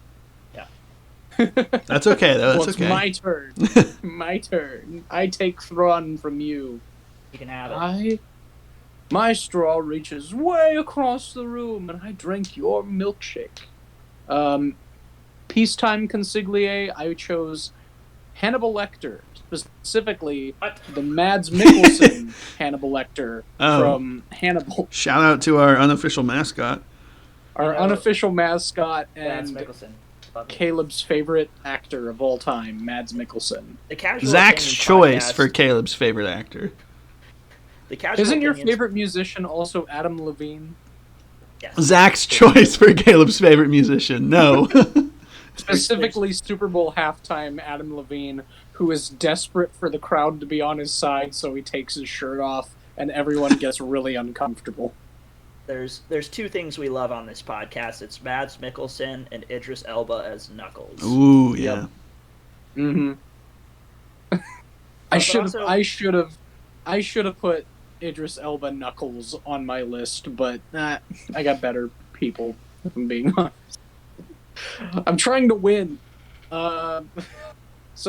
Yeah. That's okay, though. That's okay. My turn. My turn. I take Thrawn from you. You can have it. My straw reaches way across the room, and I drink your milkshake. Peacetime consigliere, I chose Hannibal Lecter, specifically the Mads Mikkelsen Hannibal Lecter from Hannibal. Shout out to our unofficial mascot. Our unofficial mascot and Mads Mikkelsen. Caleb's favorite actor of all time, Mads Mikkelsen. Zach's choice for Caleb's favorite actor. Isn't your favorite musician also Adam Levine? Yes. Zach's choice for Caleb's favorite musician. No. Specifically Super Bowl halftime Adam Levine, who is desperate for the crowd to be on his side, so he takes his shirt off and everyone gets really uncomfortable. There's two things we love on this podcast. It's Mads Mikkelsen and Idris Elba as Knuckles. Ooh, yeah. Yep. Mm-hmm. I should have put Idris Elba Knuckles on my list, but I got better people, if I'm being honest. I'm trying to win. So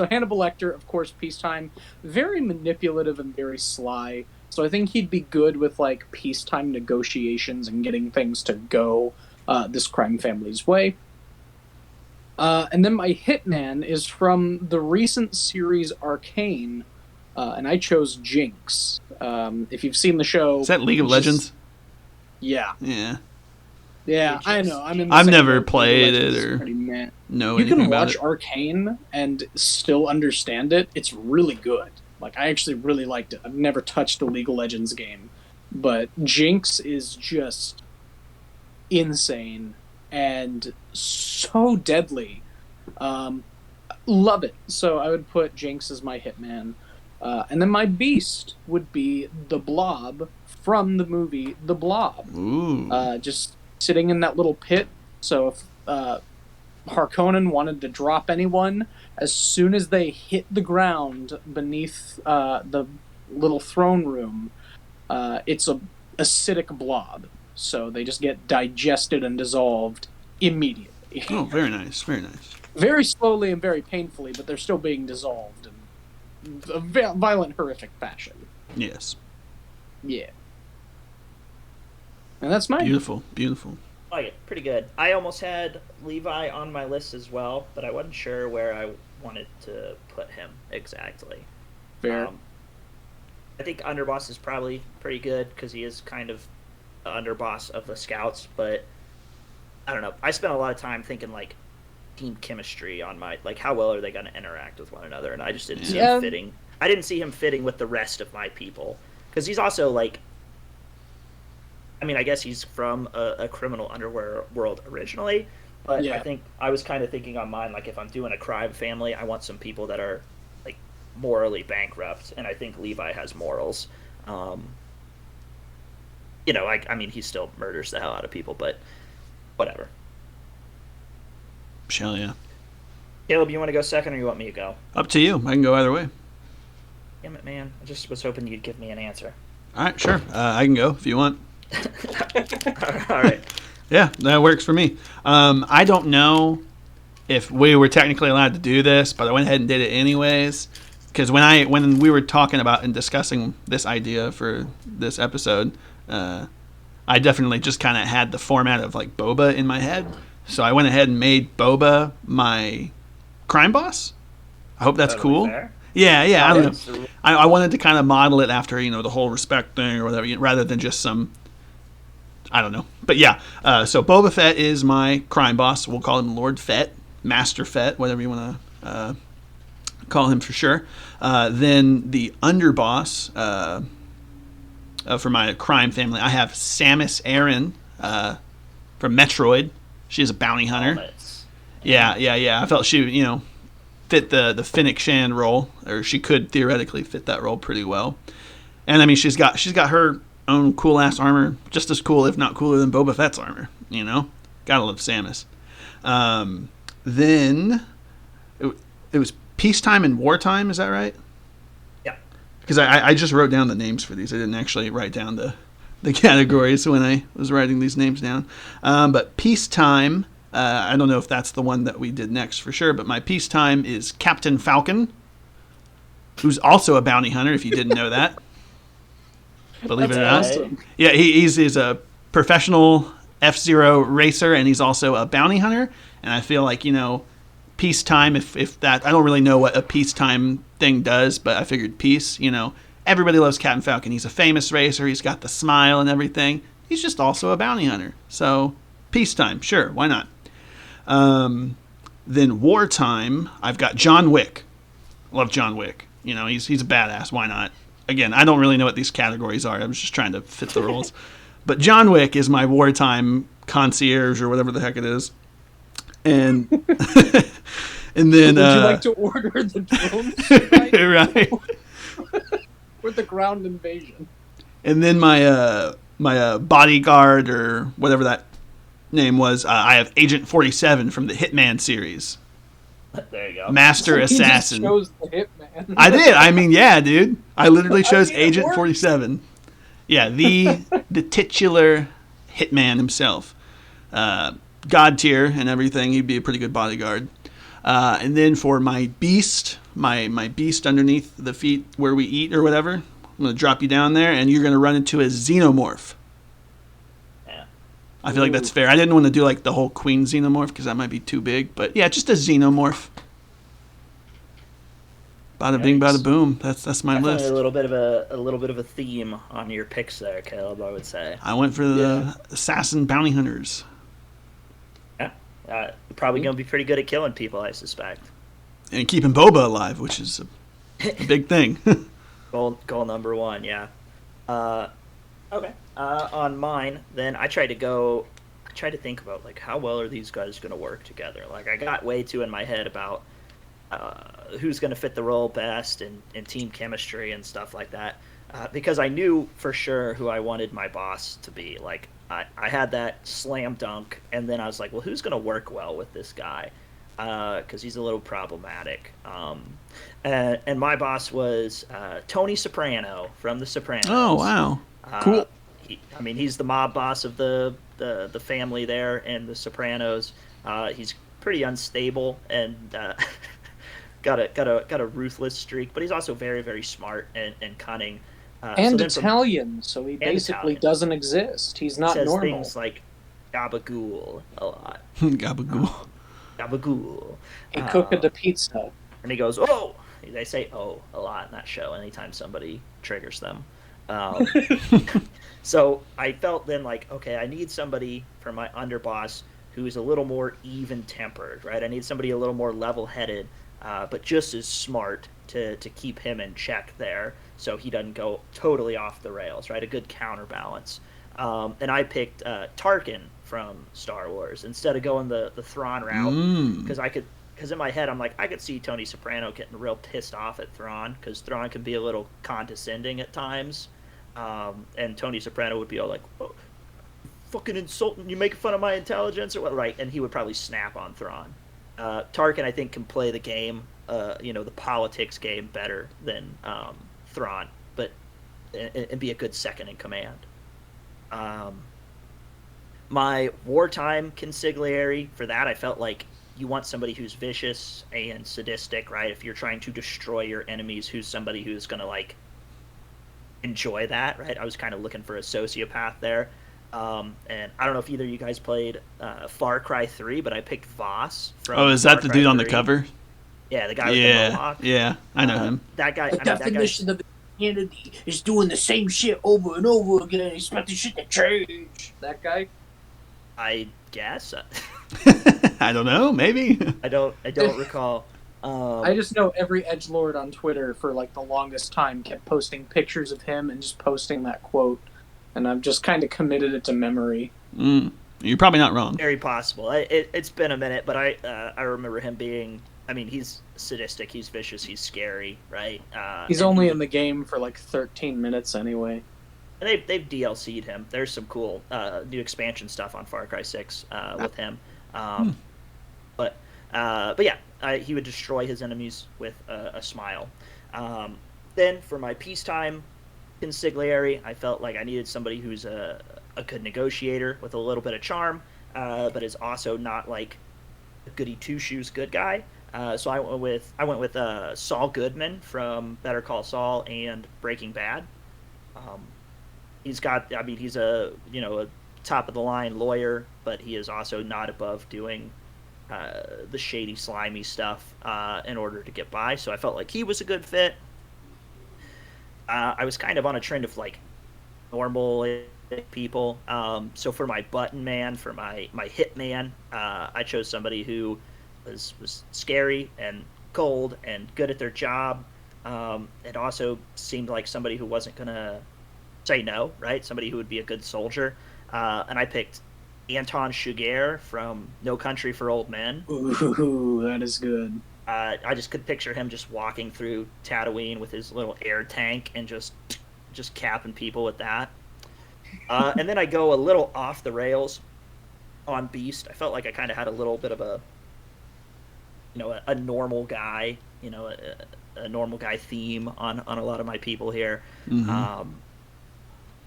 Hannibal Lecter, of course, peacetime, very manipulative and very sly. So I think he'd be good with like peacetime negotiations and getting things to go this crime family's way. And then my hitman is from the recent series Arcane, and I chose Jinx. If you've seen the show, is that League of Legends? Yeah. Yeah. Yeah, I know. I've never played it or know anything about it. You can watch Arcane and still understand it. It's really good. Like, I actually really liked it. I've never touched a League of Legends game, but Jinx is just insane and so deadly. Love it. So I would put Jinx as my hitman. And then my beast would be the Blob from the movie The Blob. Ooh. Just sitting in that little pit. So if Harkonnen wanted to drop anyone, as soon as they hit the ground beneath the little throne room, it's a acidic blob. So they just get digested and dissolved immediately. Oh, very nice, very nice. Very slowly and very painfully, but they're still being dissolved in a violent, horrific fashion. Yes. Yeah. And that's mine. Beautiful, beautiful. I like it. Pretty good. I almost had Levi on my list as well, but I wasn't sure where I wanted to put him exactly. Fair. I think Underboss is probably pretty good because he is kind of the underboss of the Scouts, but I don't know. I spent a lot of time thinking like team chemistry on my like how well are they going to interact with one another, and I just didn't see him fitting. I didn't see him fitting with the rest of my people because he's also like. I mean, I guess he's from a criminal underworld originally, but I think I was kind of thinking on mine, like if I'm doing a crime family, I want some people that are like morally bankrupt, and I think Levi has morals. I mean, he still murders the hell out of people, but whatever. Shall yeah. Caleb, you want to go second, or you want me to go? Up to you. I can go either way. Damn it, man! I just was hoping you'd give me an answer. All right, sure. I can go if you want. All right. Yeah, that works for me. I don't know if we were technically allowed to do this, but I went ahead and did it anyways. Because when we were talking about and discussing this idea for this episode, I definitely just kind of had the format of like Boba in my head. So I went ahead and made Boba my crime boss. I hope that's cool. Fair. Yeah. I don't know. I wanted to kind of model it after the whole respect thing or whatever, rather than just some. I don't know. But yeah, so Boba Fett is my crime boss. We'll call him Lord Fett, Master Fett, whatever you want to call him for sure. Then the underboss for my crime family, I have Samus Aran from Metroid. She's a bounty hunter. Yeah. I felt she, fit the Fennec Shand role, or she could theoretically fit that role pretty well. And I mean, she's got her own cool ass armor, just as cool, if not cooler, than Boba Fett's armor. Gotta love Samus. Then it was peacetime and wartime. Is that right? Yeah. Because I just wrote down the names for these. I didn't actually write down the categories when I was writing these names down. But peacetime, I don't know if that's the one that we did next for sure. But my peacetime is Captain Falcon, who's also a bounty hunter. If you didn't know that. Believe it or not. Awesome. Yeah, he's a professional F-Zero racer, and he's also a bounty hunter. And I feel like, peacetime, if that, I don't really know what a peacetime thing does, but I figured peace, everybody loves Captain Falcon. He's a famous racer. He's got the smile and everything. He's just also a bounty hunter. So peacetime, sure, why not? Then wartime, I've got John Wick. Love John Wick. He's a badass. Why not? Again, I don't really know what these categories are. I was just trying to fit the roles. But John Wick is my wartime concierge or whatever the heck it is. And and then... Would you like to order the drones? Right. With the ground invasion. And then my bodyguard or whatever that name was, I have Agent 47 from the Hitman series. There you go. Master Assassin. You just chose the Hitman. I did. I mean, yeah, dude. I literally chose Agent 47. Yeah, the titular Hitman himself. God tier and everything. He'd be a pretty good bodyguard. And then for my beast, my beast underneath the feet where we eat or whatever, I'm going to drop you down there, and you're going to run into a xenomorph. Yeah. I feel like that's fair. I didn't want to do like the whole queen xenomorph because that might be too big. But yeah, just a xenomorph. Bada bing, bada boom. That's my Definitely list. a little bit of a theme on your picks there, Caleb. I would say. I went for the assassin bounty hunters. Yeah, probably gonna be pretty good at killing people, I suspect. And keeping Boba alive, which is a big thing. Goal number one, yeah. Okay. On mine, then I tried to think about like how well are these guys gonna work together. Like I got way too in my head about who's going to fit the role best and team chemistry and stuff like that. Because I knew for sure who I wanted my boss to be. Like, I had that slam dunk, and then I was like, well, who's going to work well with this guy? Because he's a little problematic. And my boss was Tony Soprano from The Oh, Sopranos. wow. Uh, Cool. I mean, he's the mob boss of the family there in The Sopranos. He's pretty unstable and got a ruthless streak, but he's also very very smart and cunning. And So then from Italian, so he and basically Italian, doesn't exist. He's he not says normal. things like "gabagool" a lot. Gabagool. Gabagool, He cooked uh, the pizza. and he goes, "Oh." They say "oh" a lot in that show. Anytime somebody triggers them. Um, so I felt then like, okay, I need somebody for my underboss who's a little more even tempered, right? I need somebody a little more level headed, but just as smart to keep him in check there, so he doesn't go totally off the rails, right? A good counterbalance. And I picked Tarkin from Star Wars instead of going the Thrawn route Mm. because because in my head I'm like I could see Tony Soprano getting real pissed off at Thrawn because Thrawn can be a little condescending at times, and Tony Soprano would be all like, oh, "Fucking insulting! You making fun of my intelligence or what?" Right? And he would probably snap on Thrawn. Tarkin, I think, can play the game, the politics game better than Thrawn, but and be a good second in command. Um, my wartime consigliere for that, I felt like you want somebody who's vicious and sadistic, right? If you're trying to destroy your enemies, who's somebody who's gonna like enjoy that, right? I was kind of looking for a sociopath there. And I don't know if either of you guys played Far Cry 3, but I picked Voss Oh, from is that Far the Cry dude on the 3. cover? Yeah, the guy with the Yeah. mohawk. Yeah. I know him. That guy. The I mean, that guy's. definition of insanity is doing the same shit over and over again and expecting shit to change. That guy? I guess. I don't know. Maybe. I don't recall. I just know every edgelord on Twitter for like the longest time kept posting pictures of him and just posting that quote, and I've just kind of committed it to memory. Mm. You're probably not wrong. Very possible. It's been a minute, but I remember him being. I mean, he's sadistic. He's vicious. He's scary, right? He's only in the game for like 13 minutes anyway. And they've DLC'd him. There's some cool new expansion stuff on Far Cry 6 with him. But yeah, he would destroy his enemies with a smile. Then for my peacetime consigliere, I felt like I needed somebody who's a good negotiator with a little bit of charm, but is also not like a goody two shoes good guy. So I went with Saul Goodman from Better Call Saul and Breaking Bad. He's got, I mean, he's a top of the line lawyer, but he is also not above doing the shady, slimy stuff in order to get by. So I felt like he was a good fit. I was kind of on a trend of like normal people. So for my button man, for my hit man, I chose somebody who was scary and cold and good at their job. It also seemed like somebody who wasn't gonna say no, right? Somebody who would be a good soldier. And I picked Anton Chigurh from No Country for Old Men. Ooh, that is good. I just could picture him just walking through Tatooine with his little air tank and just capping people with that. And then I go a little off the rails on Beast. I felt like I kind of had a little bit of a normal guy, a normal guy theme on a lot of my people here. Mm-hmm.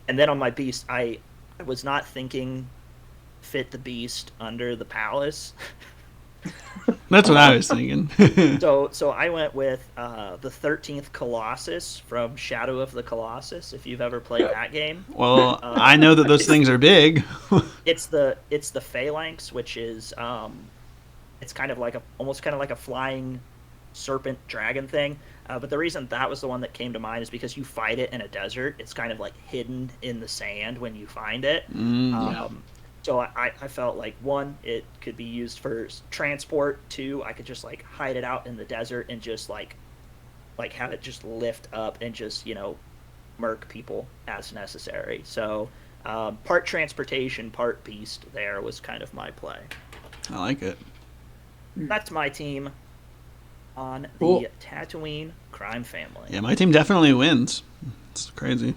And then on my Beast, I was not thinking fit the Beast under the palace. That's what I was thinking. So I went with the 13th Colossus from Shadow of the Colossus. If you've ever played that game, Well, I know that those things are big. it's the Phalanx, which is it's kind of like almost kind of like a flying serpent dragon thing. But the reason that was the one that came to mind is because you fight it in a desert. It's kind of like hidden in the sand when you find it. So I felt like, one, it could be used for transport. Two, I could just like hide it out in the desert and just like have it just lift up and just murk people as necessary. So part transportation, part beast. There was kind of my play. I like it. That's my team. on Cool. the Tatooine Crime Family. Yeah, my team definitely wins. It's crazy.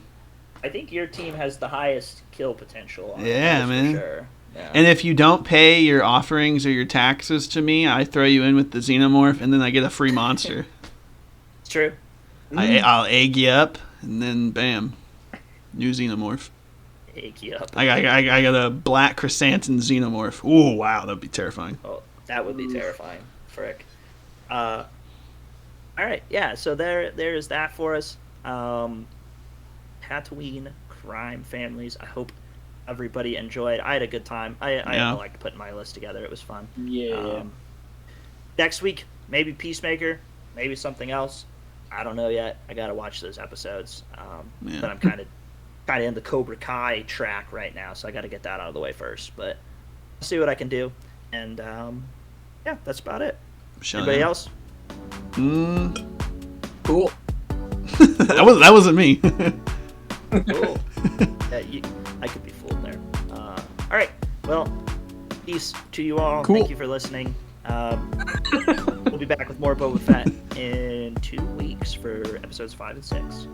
I think your team has the highest kill potential. On Yeah, it, man. For sure. Yeah. And if you don't pay your offerings or your taxes to me, I throw you in with the xenomorph, and then I get a free monster. It's true. I'll egg you up, and then bam, new xenomorph. Egg you up. I got a black chrysanthemum xenomorph. Ooh, wow, that'd be terrifying. Oh, that would be terrifying. Frick. All right, yeah. So there's that for us. Tatooine Crime Families. I hope everybody enjoyed. I had a good time. I liked putting my list together. It was fun. Yeah. Next week, maybe Peacemaker, maybe something else. I don't know yet. I gotta watch those episodes. Yeah. But I'm kind of in the Cobra Kai track right now, so I got to get that out of the way first. But I'll see what I can do. And yeah, that's about it. Anybody else? Cool. that wasn't me. Cool. I could be fooled there. All right. Well, peace to you all. Cool. Thank you for listening. We'll be back with more Boba Fett in 2 weeks for episodes 5 and 6.